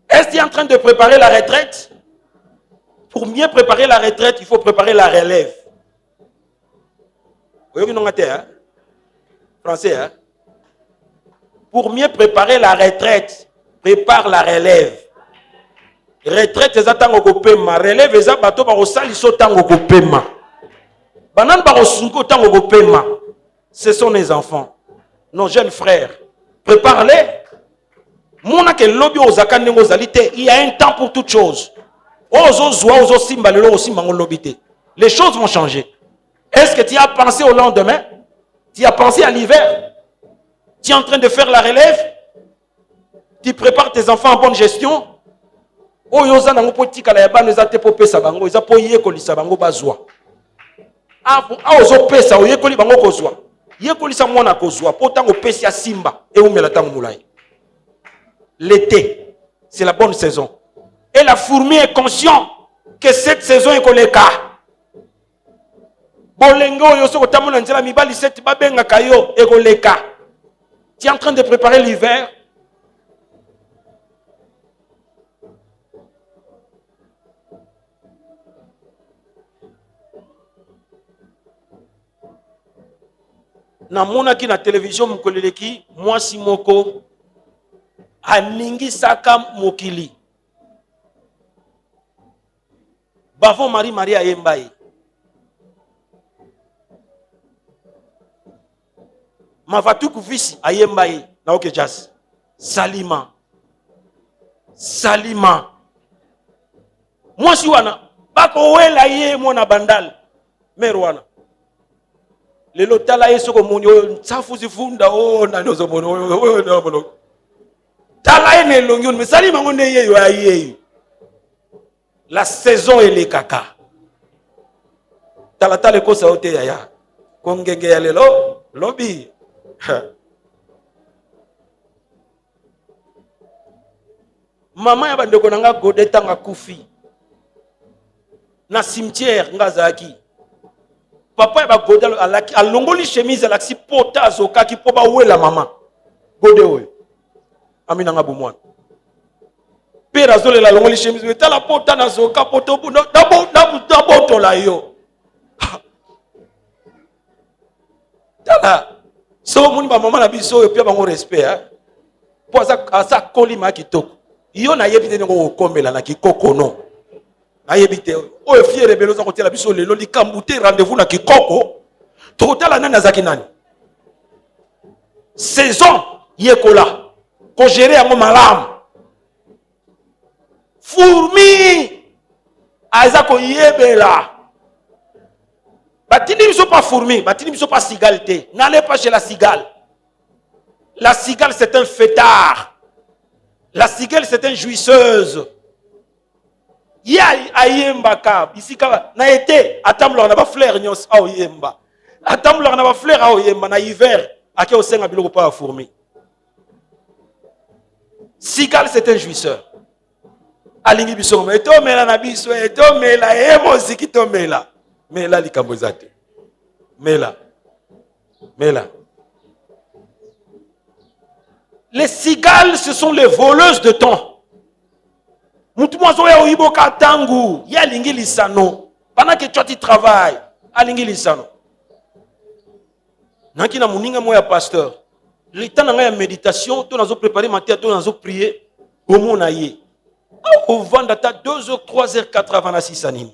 Est-ce que tu es en train de préparer la retraite? Pour mieux préparer la retraite, il faut préparer la relève. Vous voyez, hein? Français, hein? pour mieux préparer la retraite, prépare la relève. Retraite, c'est tango kopema. Relève, c'est bateau ba osali so tango kopema. Banan ba osunko tango kopema. Ce sont les enfants, nos jeunes frères. Prépare-les. Mona ke lobby ozaka ndenge ozalité, il y a un temps pour toute chose. Ozo zwa ozo simba lelo osimba ngolobité. Les choses vont changer. Est-ce que tu as pensé au lendemain? Tu as pensé à l'hiver? Tu es en train de faire la relève? Tu prépares tes enfants en bonne gestion? Oyoza nango politika la yabano ezate po pesa bango, eza po yekolisa bango bazwa. Ozo pesa oyekoli bango kozwa. Yekolisa mwana kozwa po tango pesi ya simba et umela tango mulai. L'été, c'est la bonne saison. Et la fourmi est conscient que cette saison est koleka. Bolengo yoso kotamona nzela mibali set babenga kayo ekoleka. Tu es en train de préparer l'hiver. Namonaki na télévision mukoleleki mwasi moko aningisaka mokili. Bavon Marie ayembaye. Mavatuku visi ayembaye na oke jazz. Salima. Mwasi wana bako wela ye mwana bandal. Merwana. Lelo tala yeso ko moni o tsafu zifunda o na nozo moni o na bono. Tala ene longi on Salima ngone ye yo aye. La saison est les caca. Tala ko sa ote yaya. Kongenge ya lelo lobby. Mama ya bandeko nanga godeta nga kufi. Na cimetière ngazaki. Papa ya ba godela alaki alongoli chemise alaki pota azoka ki po ba wela mama. Gode oyo. Amina nga bomwana. Père azole la longoli chemise tala pota na zoka poto d'abo to la yo. Tala so muni ba mama na biso yo pia bango respect hein. Po asa kolima kitoko. Yo na yebite ngo kombela na kikoko no. Na yebite o fiere belo za kotela biso lelo likambute rendez-vous na kikoko. To tala nani azaki nani. Saison yekola. Ko gérer yango malamu. Fourmi azako yebela. Batini biso pas fourmi, batini biso pas cigale. N'allez pas chez la cigale. La cigale c'est un fêtard. La cigale c'est une jouisseuse. Ya ayemba ka ici ka na été atamlo na ba fleur nyos a oyemba. Atamlo na ba fleur a oyemba na hiver ake osenga biloko pa fourmi. Cigale c'est un jouisseur. Alingi biso me to mela na biso to mela e moziki to mela. Mela likambo zate. Mela. Les cigales, ce sont les voleuses de temps. Mutu mwazo ya oyiboka tangu, ya lingi lisano. Pendant que toi tu travailles, alingi lisano. Nanki na muninga moya pasteur. Le temps na ya méditation, to nazo préparer matin, to nazo prier, omo na ye. Au vendata 2h, 3h, 4h avant la 6 anime.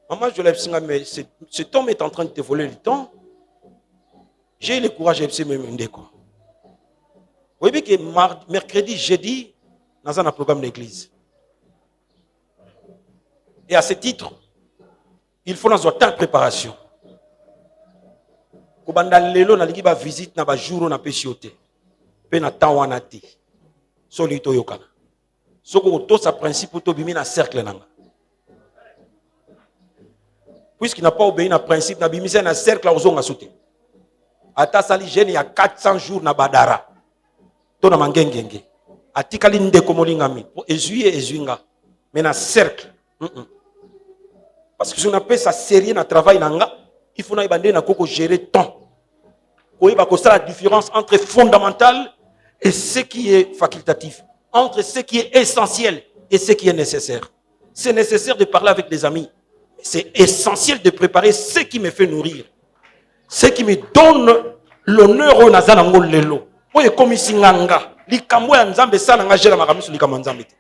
Maman, je l'ai dit, mais cet homme est en train de te voler le temps. J'ai le courage de me demander quoi. Vous voyez que mercredi, jeudi, nous avons un programme d'église. Et à ce titre, il faut dans une préparation. Quand on a une visite, on a un jour, on a un péché. On a un temps, on a un temps. Solito yokana. Soko to sa principe to bimi na cercle nanga. Puisqu'il n'a pas obéi na principe na bimi na cercle ozonga sauté. Ata sali jeune il y a 400 jours na badara. To na mangengenge. Atikali ndeko molingami pour ezuinga. Mais na cercle. Parce que si on appelle ça sérieux na travail nanga, il faut na ibande na koko gérer temps. Koyeba ko la différence entre fondamental et ce qui est facultatif, entre ce qui est essentiel et ce qui est nécessaire. C'est nécessaire de parler avec les amis. C'est essentiel de préparer ce qui me fait nourrir, ce qui me donne l'honneur oyo naza nango lelo oyo ekomisi nga likambo ya nzambe esala nga jela makambo likambo ya nzambe te.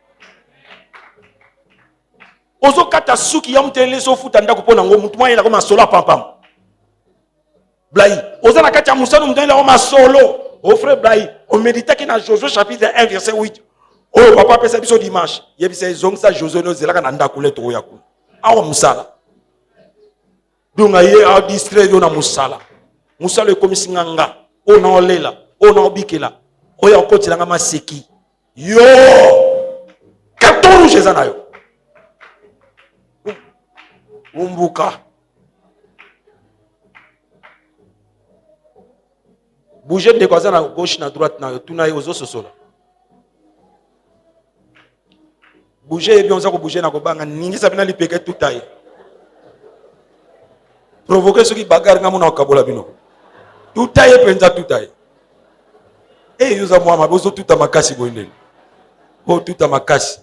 Ozokata suki ya mutele ezofuta ndako mpo nango mutu mwa yelako masolo apampam Blai oza na kati ya musano mutu yelako masolo. O frère Blai omeditaki na Josué chapitre 1 verset 8 oyo papa apesa biso dimanche yebisa ezongisa Josué nozelaka na ndako leto oyo yakuna awa musala dunga ye a distrait yo na musala musala ekomisi nga oyo na olela oyo na obikela oyo akotilanga maseki yo carton rouge eza na yo umbuka bouger de kwaza na gauche na droite na yo tuna yo ozososola bouger ebi onza ko bouger na kobanga ningisa bina lipeke tutaye provoquer soki bagarre nga mona okabola bino tutaye penza tutaye yoza mwama bozo tuta makasi boyendeli bo tuta makasi.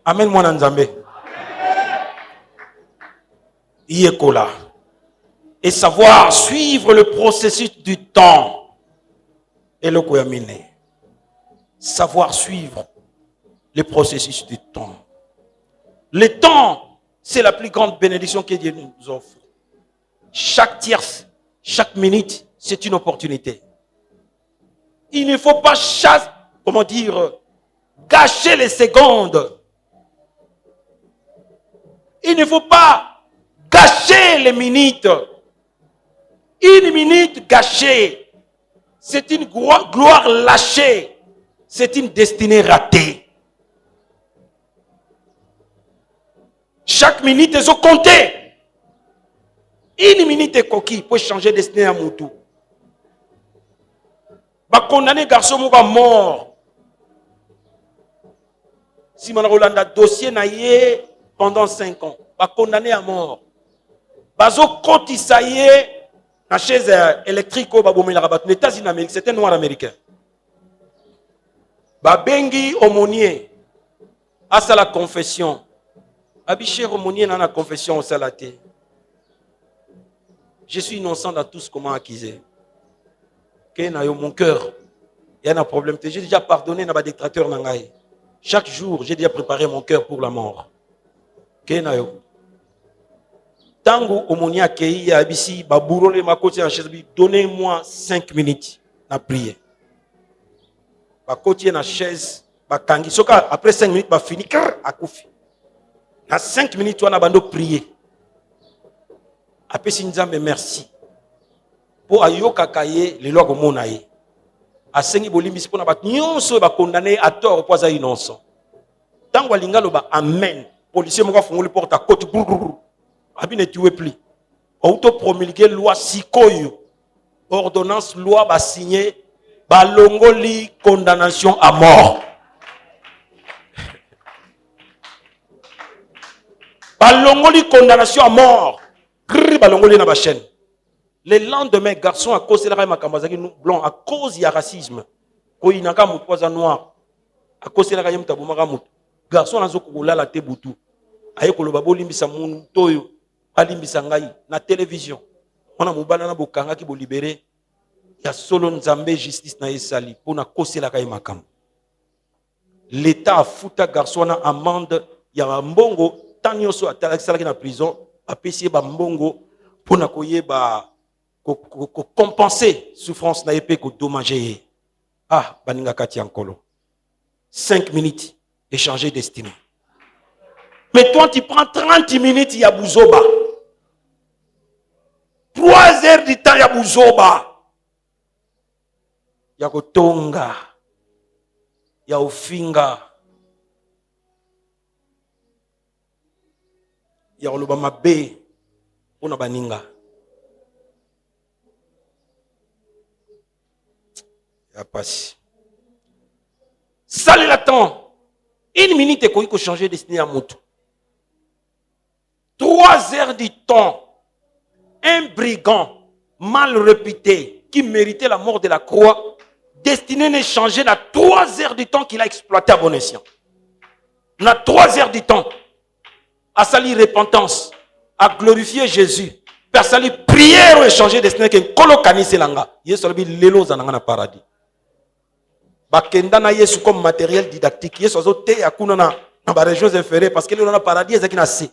Amen mwana nzambe yekola. Et savoir suivre le processus du temps. Et le koyamine. Savoir suivre le processus du temps. Le temps, c'est la plus grande bénédiction que Dieu nous offre. Chaque tierce, chaque minute, c'est une opportunité. Il ne faut pas gâcher les secondes. Il ne faut pas gâcher les minutes. Une minute gâchée, c'est une gloire lâchée. C'est une destinée ratée. Chaque minute est comptée. Une minute est coquille pour changer de destinée à Moutou. Ba condamné garçon moko mort. Si mon Rolanda dossier na yé pendant 5 ans, ba condamné à mort. Bazo koti ça yé na chaise électrique au babomela rabat les États-Unis d'Amérique, c'était noir américain. Ba bengi aumônier à sa la confession. Abiché aumônier dans la confession au salaté. Je suis innocent dans tout ce qu'on m'a accusé. Mon cœur, il y a un problème. J'ai déjà pardonné à ma détracteur nangaï. Chaque jour, j'ai déjà préparé mon cœur pour la mort. Tango omonia kei ya abisi babourole ma côté en chaise, donnez-moi 5 minutes na prier. Ba côté na chaise, ba kangi soka après 5 minutes ba fini à koufi. Na 5 minutes on a bando prier. Après Nzambe merci. Po ayoka kaye le loi komona ye. Asengi bolimbisi pona ba nyonso ba condamné à tort po za innocent. Tango alinga loba amen. Policier moko fungoli porte à côté brrr. Abi ne tué plus. Auto promulguer loi sikoyo. Ordonnance loi ba signé ba longoli condamnation à mort. Ba longoli condamnation à mort. Grrr ba longoli na ba chaîne. Le lendemain, garçon, à cause de la raïma blanc, à cause du racisme, quand il n'a qu'à moutoisa noir, à cause de la raïma taboumara mout, garçon, a zokoula la teboutou, aïe kolobabo limbisa moun toyo, alimbisa ngai, na télévision, on a moubala na bokanga qui bo libéré, ya solo nzambe justice na esali, pour na cause de la raïma kam. L'État a foutu garçon na amende, ya mbongo, tanyoso a talak na prison, a payé ba mbongo, pour na koye ba compenser souffrance na épée ko dommager. Ah, baninga kati ankolo. 5 minutes échanger destinée. Mais toi tu prends 30 minutes ya buzoba. 3 heures du temps ya buzoba. Ya kotonga. Ya ofinga. Ya oloba mabe ona baninga. Passe. Salut l'attend. 1 minute et qu'on peut changer de destinée à moto. 3 heures du temps. Un brigand mal réputé qui méritait la mort de la croix, destiné à changer dans 3 heures du temps qu'il a exploité à bon escient. Dans 3 heures du temps, à salir repentance, à glorifier Jésus, Persali prière ou échanger destin que kolo kanise langa. Yesu lobi lelo zananga na paradis. Bakenda na Yesu comme matériel didactique. Yesu azote akuna na ba régions inférieures parce que lelo na paradis ezaki na se.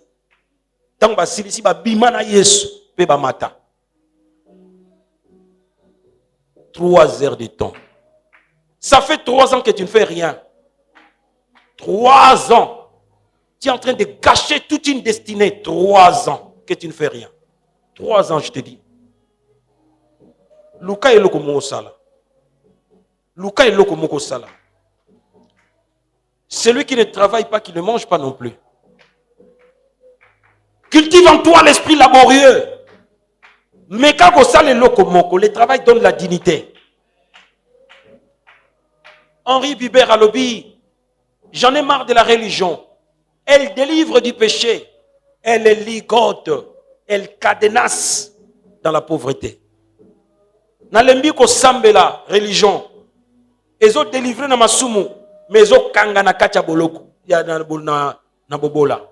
Tant ba silisi ba bima na Yesu pe ba mata. 3 heures de temps. Ça fait 3 ans que tu ne fais rien. 3 ans. Tu es en train de gâcher toute une destinée. 3 ans que tu ne fais rien. 3 ans, je te dis. Luka est lokomo sala. Luka est lokomo sala. Celui qui ne travaille pas, qui ne mange pas non plus. Cultive en toi l'esprit laborieux. Mais quand on sale lokomoko, le travail donne la dignité. Henri Bibert Alobi, j'en ai marre de la religion. Elle délivre du péché. Elle ligote. Elle cadenasse dans la pauvreté. Nalembi ko sambela religion. Ezo délivrer na masumu, mais ezo kanga na kacha boloko ya na bobola.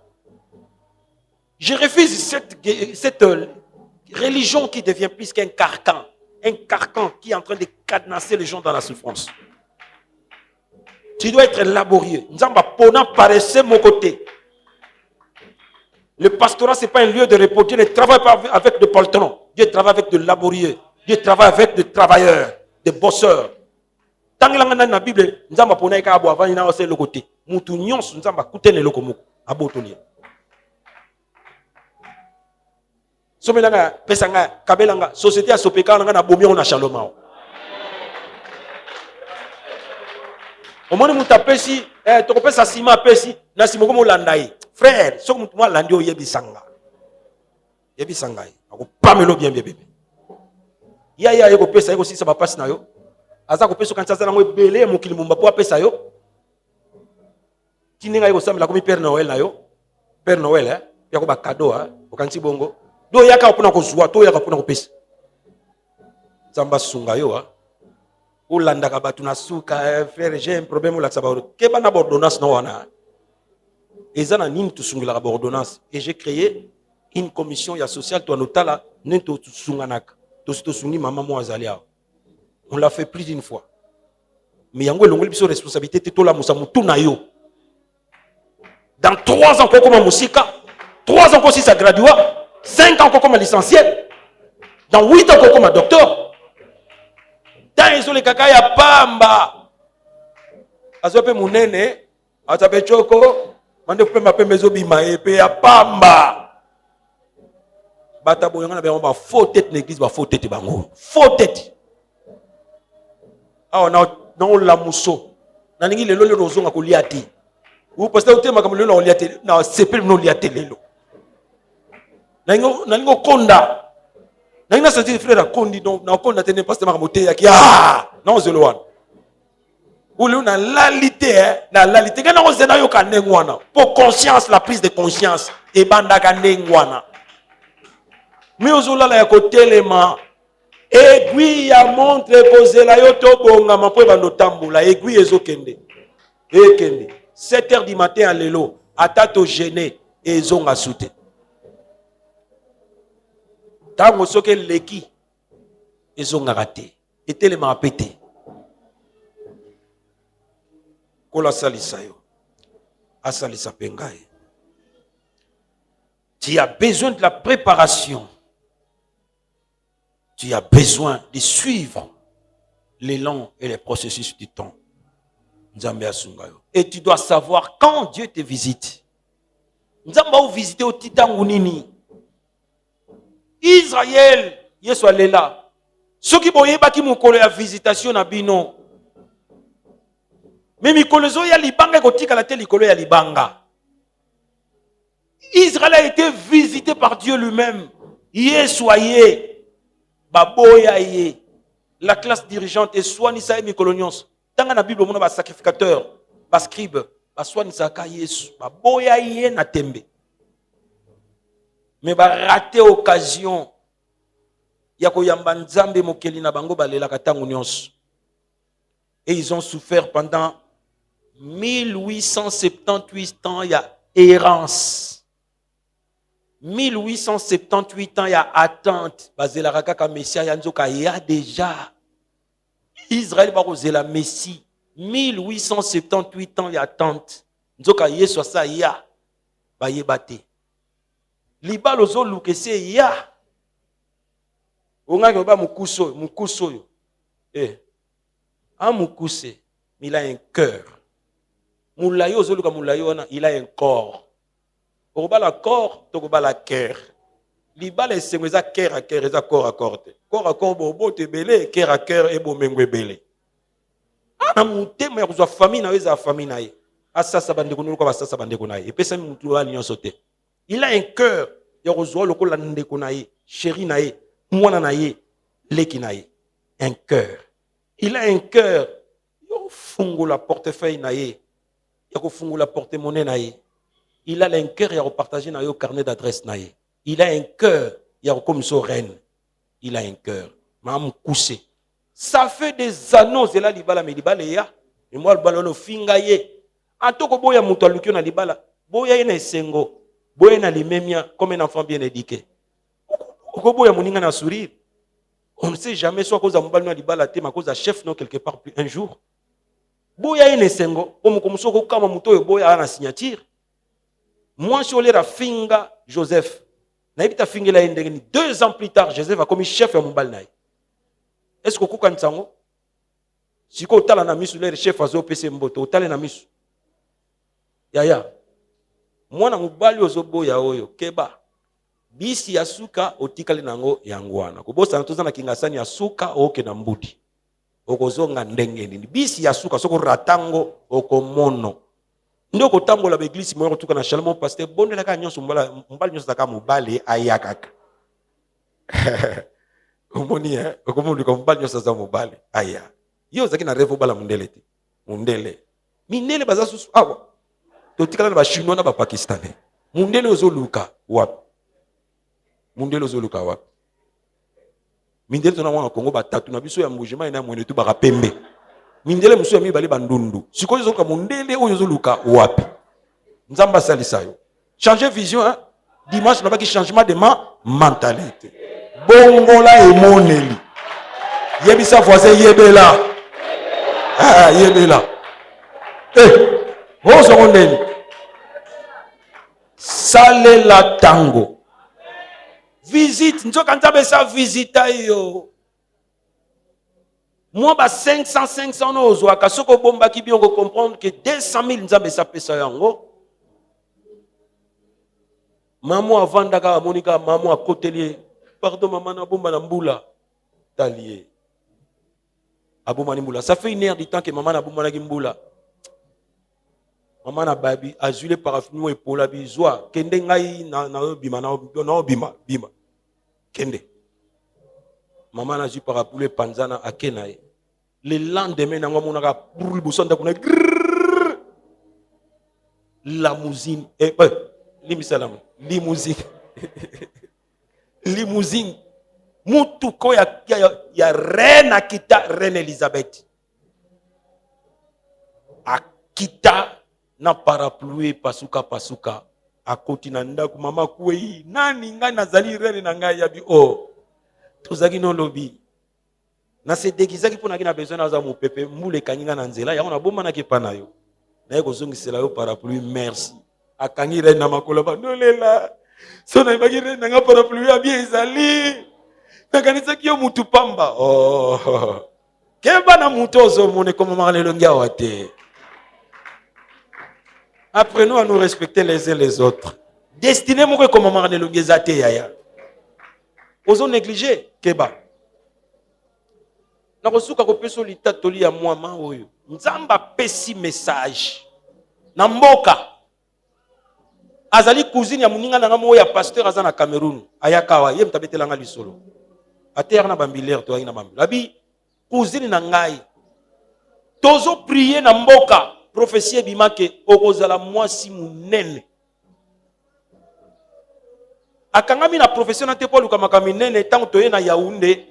Je refuse cette religion qui devient plus qu'un carcan qui est en train de cadenasser les gens dans la souffrance. Tu dois être laborieux. Nzamba pona paraissait mon côté. Le pastorat, ce n'est pas un lieu de repos. Dieu ne travaille pas avec des poltrons. Dieu travaille avec des laborieux. Dieu travaille avec des travailleurs, des bosseurs. Tant que dans la Bible, nous avons pris un peu avant de le côté. Nous avons écouté le locomotive. Abotoni. Somelanga, pesanga, kabelanga, société à sopeka, on a bomi, on a chaloma. Au moment où tu as pesi, tu as pesi sima pesi, na simo comme landaï. Frère, ce que moi landio yebisanga. Yebisanga. Ako pamelo bien bébé. Ya yeko pesa yeko si ça va passer na yo. Aza ko pesa quand ça na ngo belé mokili mumba po pesa yo. Tininga yeko samela comme Père Noël na yo. Père Noël hein, ya ko ba cadeau hein, okanti bongo. Do yaka opona ko zuwa, to yaka opona ko pesa. Zamba sunga yo hein. Olanda ka batu na suka frère, j'ai un problème là ça va. Ke bana ordonnance na wana. Et j'ai créé une commission sociale. On l'a fait plus d'une fois. Mais il y a une responsabilité. Dans 3 ans, comme musique, 3 ans, si ça gradue, 5 ans, comme licencié, dans 8 ans, comme docteur. Dans les autres, il y a Pamba. Azope Mounene, Azope Choko. Mande pe mape mezo bima pe ya pamba. Bata boyanga na ba faux tête l'église ba faux tête bango. Faux tête. Ah on la muso. Na ningi lelo le rozonga ko liati. Ou pasteur utema comme lelo liati na sepel no liati lelo. Na ningo konda. Na ina senti frère kondi donc na konda tene pasteur makamote ya ki ah non zeloan. Ou na lalité na lalité kana ko zena yo kanengwana pour conscience la prise de conscience et banda kanengwana mais ozola la côté lema aiguille ya montre poser la yo to bonga mapo bando tambola aiguille ezokende ekende 7h du matin à lelo atato gêné ezonga soute tango soke leki ezonga raté etelema apete. Tu as besoin de la préparation. Tu as besoin de suivre l'élan et les processus du temps. Et tu dois savoir quand Dieu te visite. Nzamba visiter au Titangunini. Israël, Yesu alela. Ceux qui boye baki mukolo ya visitation na bino. Mais mikolozo ya libanga kotika la telle likolo ya libanga. Israël a été visité par Dieu lui-même. Yesoye, baboya ye. La classe dirigeante et soigne ça et mikolonions. Dans la Bible, on a un sacrificateur, un scribe, un soigne ça ka Yesu, baboya ye na tembe. Mais ba raté occasion. Yako yamba nzambe mokeli na bango balela katangu nyonso. Et ils ont souffert pendant 1878 ans, il y a errance. 1878 ans, il y a attente. Bazela kaka Messia yanzoka, il y a déjà. Israël va la Messie. 1878 ans, il y a attente. Nzoka yeso sa ya. Ba yebate. Liba lozo lukese ya. Onga yoba mukuso yo. Un mukuse, il a un cœur. Moulayo zoluka moulayo il a un corps. Okobala corps, tokobala cœur. Liba les sengweza cœur à cœur, eza corps à corps. Corps à corps bobo te belé, cœur à cœur et bomengwe belé. Ana mutema ya kuzwa famille na weza famille na ye. Asasa bandeko nuko basasa bandeko na ye. Epesa mutu wa nyonso te. Il a un cœur ya kuzwa lokola ndeko na ye, chéri na ye, mwana na ye, leki na ye. Un cœur. Il a un cœur. Yo fungo la portefeuille na ye. Yo fungo la porte-monnaie na ye. Il a un cœur, il a partagé dans le carnet d'adresse. Il a un cœur, il a comme son reine. Il a un cœur. Mam couché. Ça fait des annonces, et là, libala, mais libala, ya. Et moi, le ballon, fingaye. En tout cas, boya muto alukio na libala. Boya ene sengo. Boya na limemia, comme un enfant bien éduqué. Boya moninga na sourire. On ne sait jamais, soit à cause de mobile na libala, à cause de chef, non, quelque part, un jour. Boya ene sengo. Comme kama muto yo boya a na signature. Moi, je suis allé à Finga Joseph. 2 ans plus tard, Joseph a commis chef à Mumbalnaï. Est-ce que vous avez dit si vous avez dit que chef a PC Mboto, vous avez dit Yaya. Moi, je suis allé à Oyo, Keba. Bisi yasuka, otikali nango yangwana. Kubosa natuza na kingasani yasuka, oke na mbudi. Okozonga ndengeni. Bisi yasuka, soko ratango, okomono. Ndo kotambola ba église moyo tuka na Shalom pasteur bonde la ka nyonso mbala nyonso taka mobale ayakaka. Omoni okomoni ko mbala nyonso za mobale aya. Yo zaki na revo bala mundele te. Mundele. Minele baza susu awa. To tikala na ba chinois na ba pakistanais. Mundele ozoluka wapi? Mundele ozoluka wapi? Mindele tona mwa Kongo batatu na biso ya mouvement ina mwene tu ba pembe. Mindele musu ya mibali bandundu. Sikoyo zoka mundele oyo zoluka wapi? Nzamba salisa yo. Changer vision hein? Dimanche na baki changement de mentalité. Bongola et moneli. Yebisa voisin yebela. Ah yebela. Ozo moneli. Sale la tango. Visite nzoka nzabe sa visita yo. Moi, 500 no ozwaka soko bomba ki bien comprendre que 200 000 nzambe sa pesa yango. Maman avandaka monika maman a kotelier. Pardon maman na bomba na mbula. Talier. Aboma ni mbula. Ça fait 1 heure du temps que maman na bomba na mbula. Maman na babi azulé parafino epola bizwa. Kende ngai na bima na bima. Kende. Maman na ju parapluie panzana akenae. Le lendemain, la mousine. Limousine. Limousine. Mutuko ya reine Akita, reine Elisabeth. Akita na parapluie pasuka. Akoti na ndaku mama kuei. Nani ngai nazali reine na ngai yabi oh. Tozaki no lobby. Na se déguisaki pour na besoin na za mo pepe mule kanginga na nzela ya ona bomba na kepana yo. Na yeko zongisela yo parapluie merci. Akangi reine na makolo ba nolela. So na ibaki reine na parapluie ya bien ezali. Na kanisa kiyo mutu pamba. Oh. Keba na mutozo mone comme marlelo ngiawa te. Apprenons à nous respecter les uns les autres. Destiné moko comme marlelo ngezate yaya. Ozo négliger keba. Na kosuka ko peso litatoli ya mwama oyo. Nzamba pesi message. Na mboka. Azali cousine ya muninga na ngamo ya pasteur azana Cameroun. Ayakawa ye mtabetelanga lisolo. Ater na bambiler to na bambi. Labi cousine na ngai. Tozo prier na mboka. Prophétie bimake okozala mwasi munene. Akangami na profession na te Paul kama minene tango toye na Yaoundé.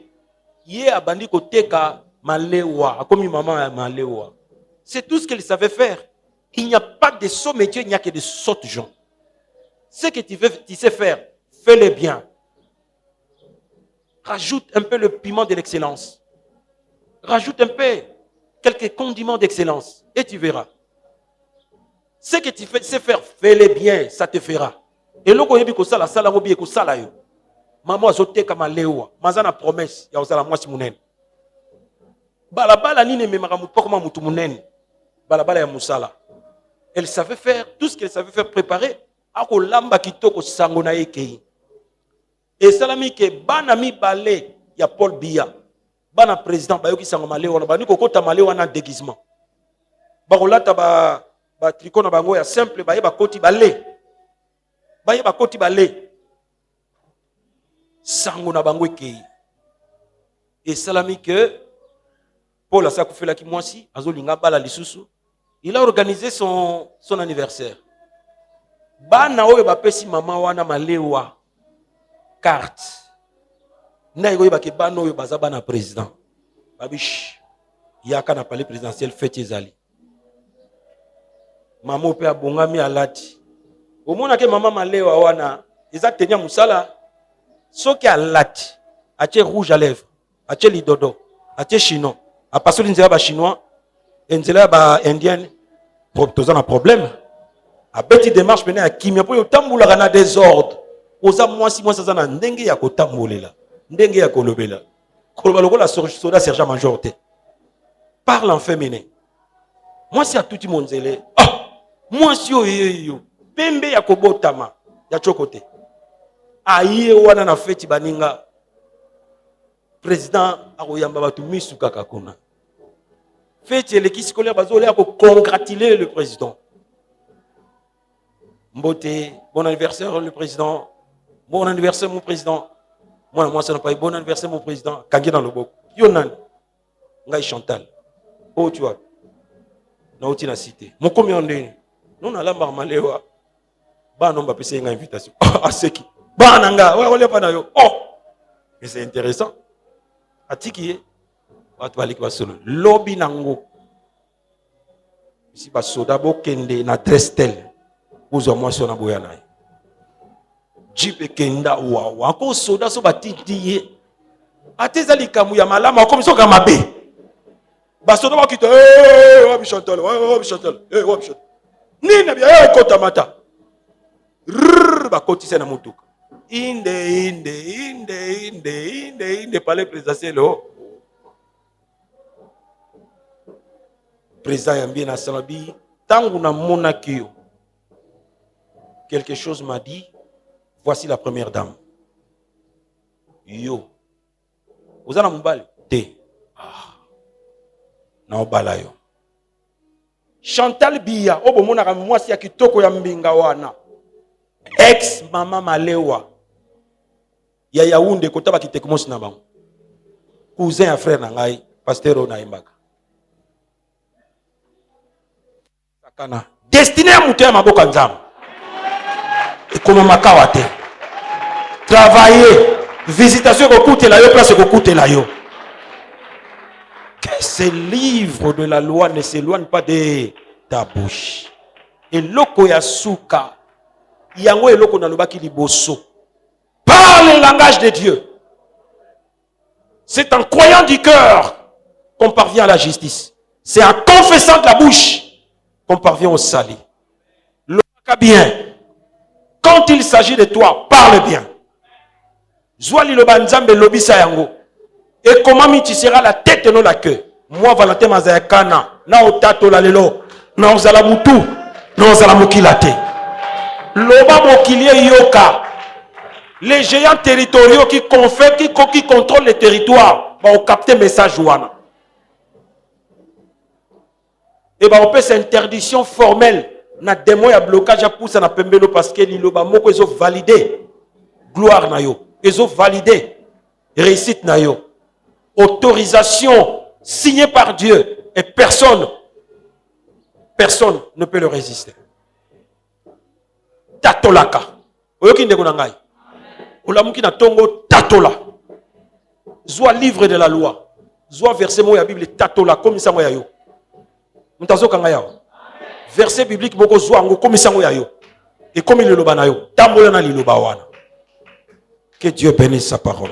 Ye abandi koteka malewa, akomi maman malewa. C'est tout ce qu'il savait faire. Il n'y a pas de sots métiers, il n'y a que de sottes gens. Ce que tu sais faire, fais-les bien. Rajoute un peu le piment de l'excellence. Rajoute un peu quelques condiments d'excellence et tu verras. Ce que tu sais faire, fais-les bien, ça te fera. Et là, quand tu as la salle, tu as la salle. Maman a zoté comme Léo. Mazana promesse, il y a moi si mon balabala ni ne me maramu pas comme mutu munen. Balabala ya musala. Elle savait faire tout ce qu'elle savait faire préparer. Ako lamba kitoko sango na yekei. Et salami ke bana mi balé ya Paul Biya. Bana président ba yoki sango malé wana ba ni kokota malé wana déguisement. Ba kolata ba tricot na bango ya simple ba yeba koti balé. Ba yeba koti balé. Sango na bango ekei. Et salami que Paul a fait la kimwasi, azolinga bala lisusu. Il a organisé son anniversaire. Bana oyo bapesi mama wana malewa carte. Na yoyo ba ke bana oyo baza bana président. Babish yaka na palais présidentiel fête ezali. Mama ope abongami alati. Omona ke mama malewa wana eza tenya musala. Soki alati, atie rouge à lèvres, atie lidodo, atie chino, a passé l'inzela ba chinois, l'inzela ba indienne, toza na problème. A beti démarche mena a kimia po yo tambula kana désordre. Oza mwasi mwasa na ndenge ya kotambolela, ndenge ya kolobela. Koloba lokola soda sergent major te. Parle en féminin. Mwasi a touti monzele. Ah, mwasi yo pembe ya kobotama ya chokote. Aïe wana na feti baninga président akoyamba batu misuka kakuna feti eleki scolaire bazole ako congratuler le président mbote bon anniversaire le président bon anniversaire mon président moi ça n'a pas bon anniversaire mon président kangi dans le bok yo nan ngai Chantal oh tu vois na uti na cité mon combien ndeni non na lamba malewa ba nomba pese nga invitation ah seki bananga ouais pas na yo oh mais c'est intéressant atiki watu baliki basolo lobby nango si ba soda bo kende na trestel uzo moi sona boya na jipe kenda wa ko soda so batiti ateza likamu ya malama comme so kama be ba soda ba kito wa Chantal wa Chantal wa Chantal nina bia kota mata ba koti sena mutuka inde palais présidentiel président yambie na salabi tangu na monaki yo quelque chose m'a dit voici la première dame yo ozana mubali te na obala yo Chantal Biya obo monaka mwasi ya kitoko ya mbinga wana ex mama malewa ya Yaoundé kota ba kitekmosi na bango cousin ya frère na ngai pasteur na imbaka sakana destiné ya mutu ya maboka nzambe ekoma makawa te travailler visitation kokutela yo place kokutela yo que ce livre de la loi ne s'éloigne pas de ta bouche et loko ya suka yango eloko na lobaki liboso. Parle le langage de Dieu. C'est en croyant du cœur qu'on parvient à la justice. C'est en confessant de la bouche qu'on parvient au salut. Loka bien. Quand il s'agit de toi, parle bien. Zwali lo banzambe lobisa yango. Et comment tu seras la tête et non la queue. Moi Valentin Mazayakana na otato la lelo na ozala mutu na ozala mokilate. Loba mokilie yoka. Les géants territoriaux qui contrôlent les territoires vont capter message ouana. Et on peut cette interdiction formelle na démo ya blocage à pousser na pembelo parce que liloba moko ils ont validé gloire na yo, ils ont validé réussite na yo, autorisation signée par Dieu et personne ne peut le résister. Tatolaka. Oyoki ndeko na ngai. Olamuki na tongo tatola. Zwa livre de la loi. Zwa verset mo ya Bible tatola comme ça mo ya yo. Mutazo kanga yao. Verset biblique moko zwa ngo comme ça mo ya yo. Et comme il le loba na yo. Tambola na liloba wana. Que Dieu bénisse sa parole.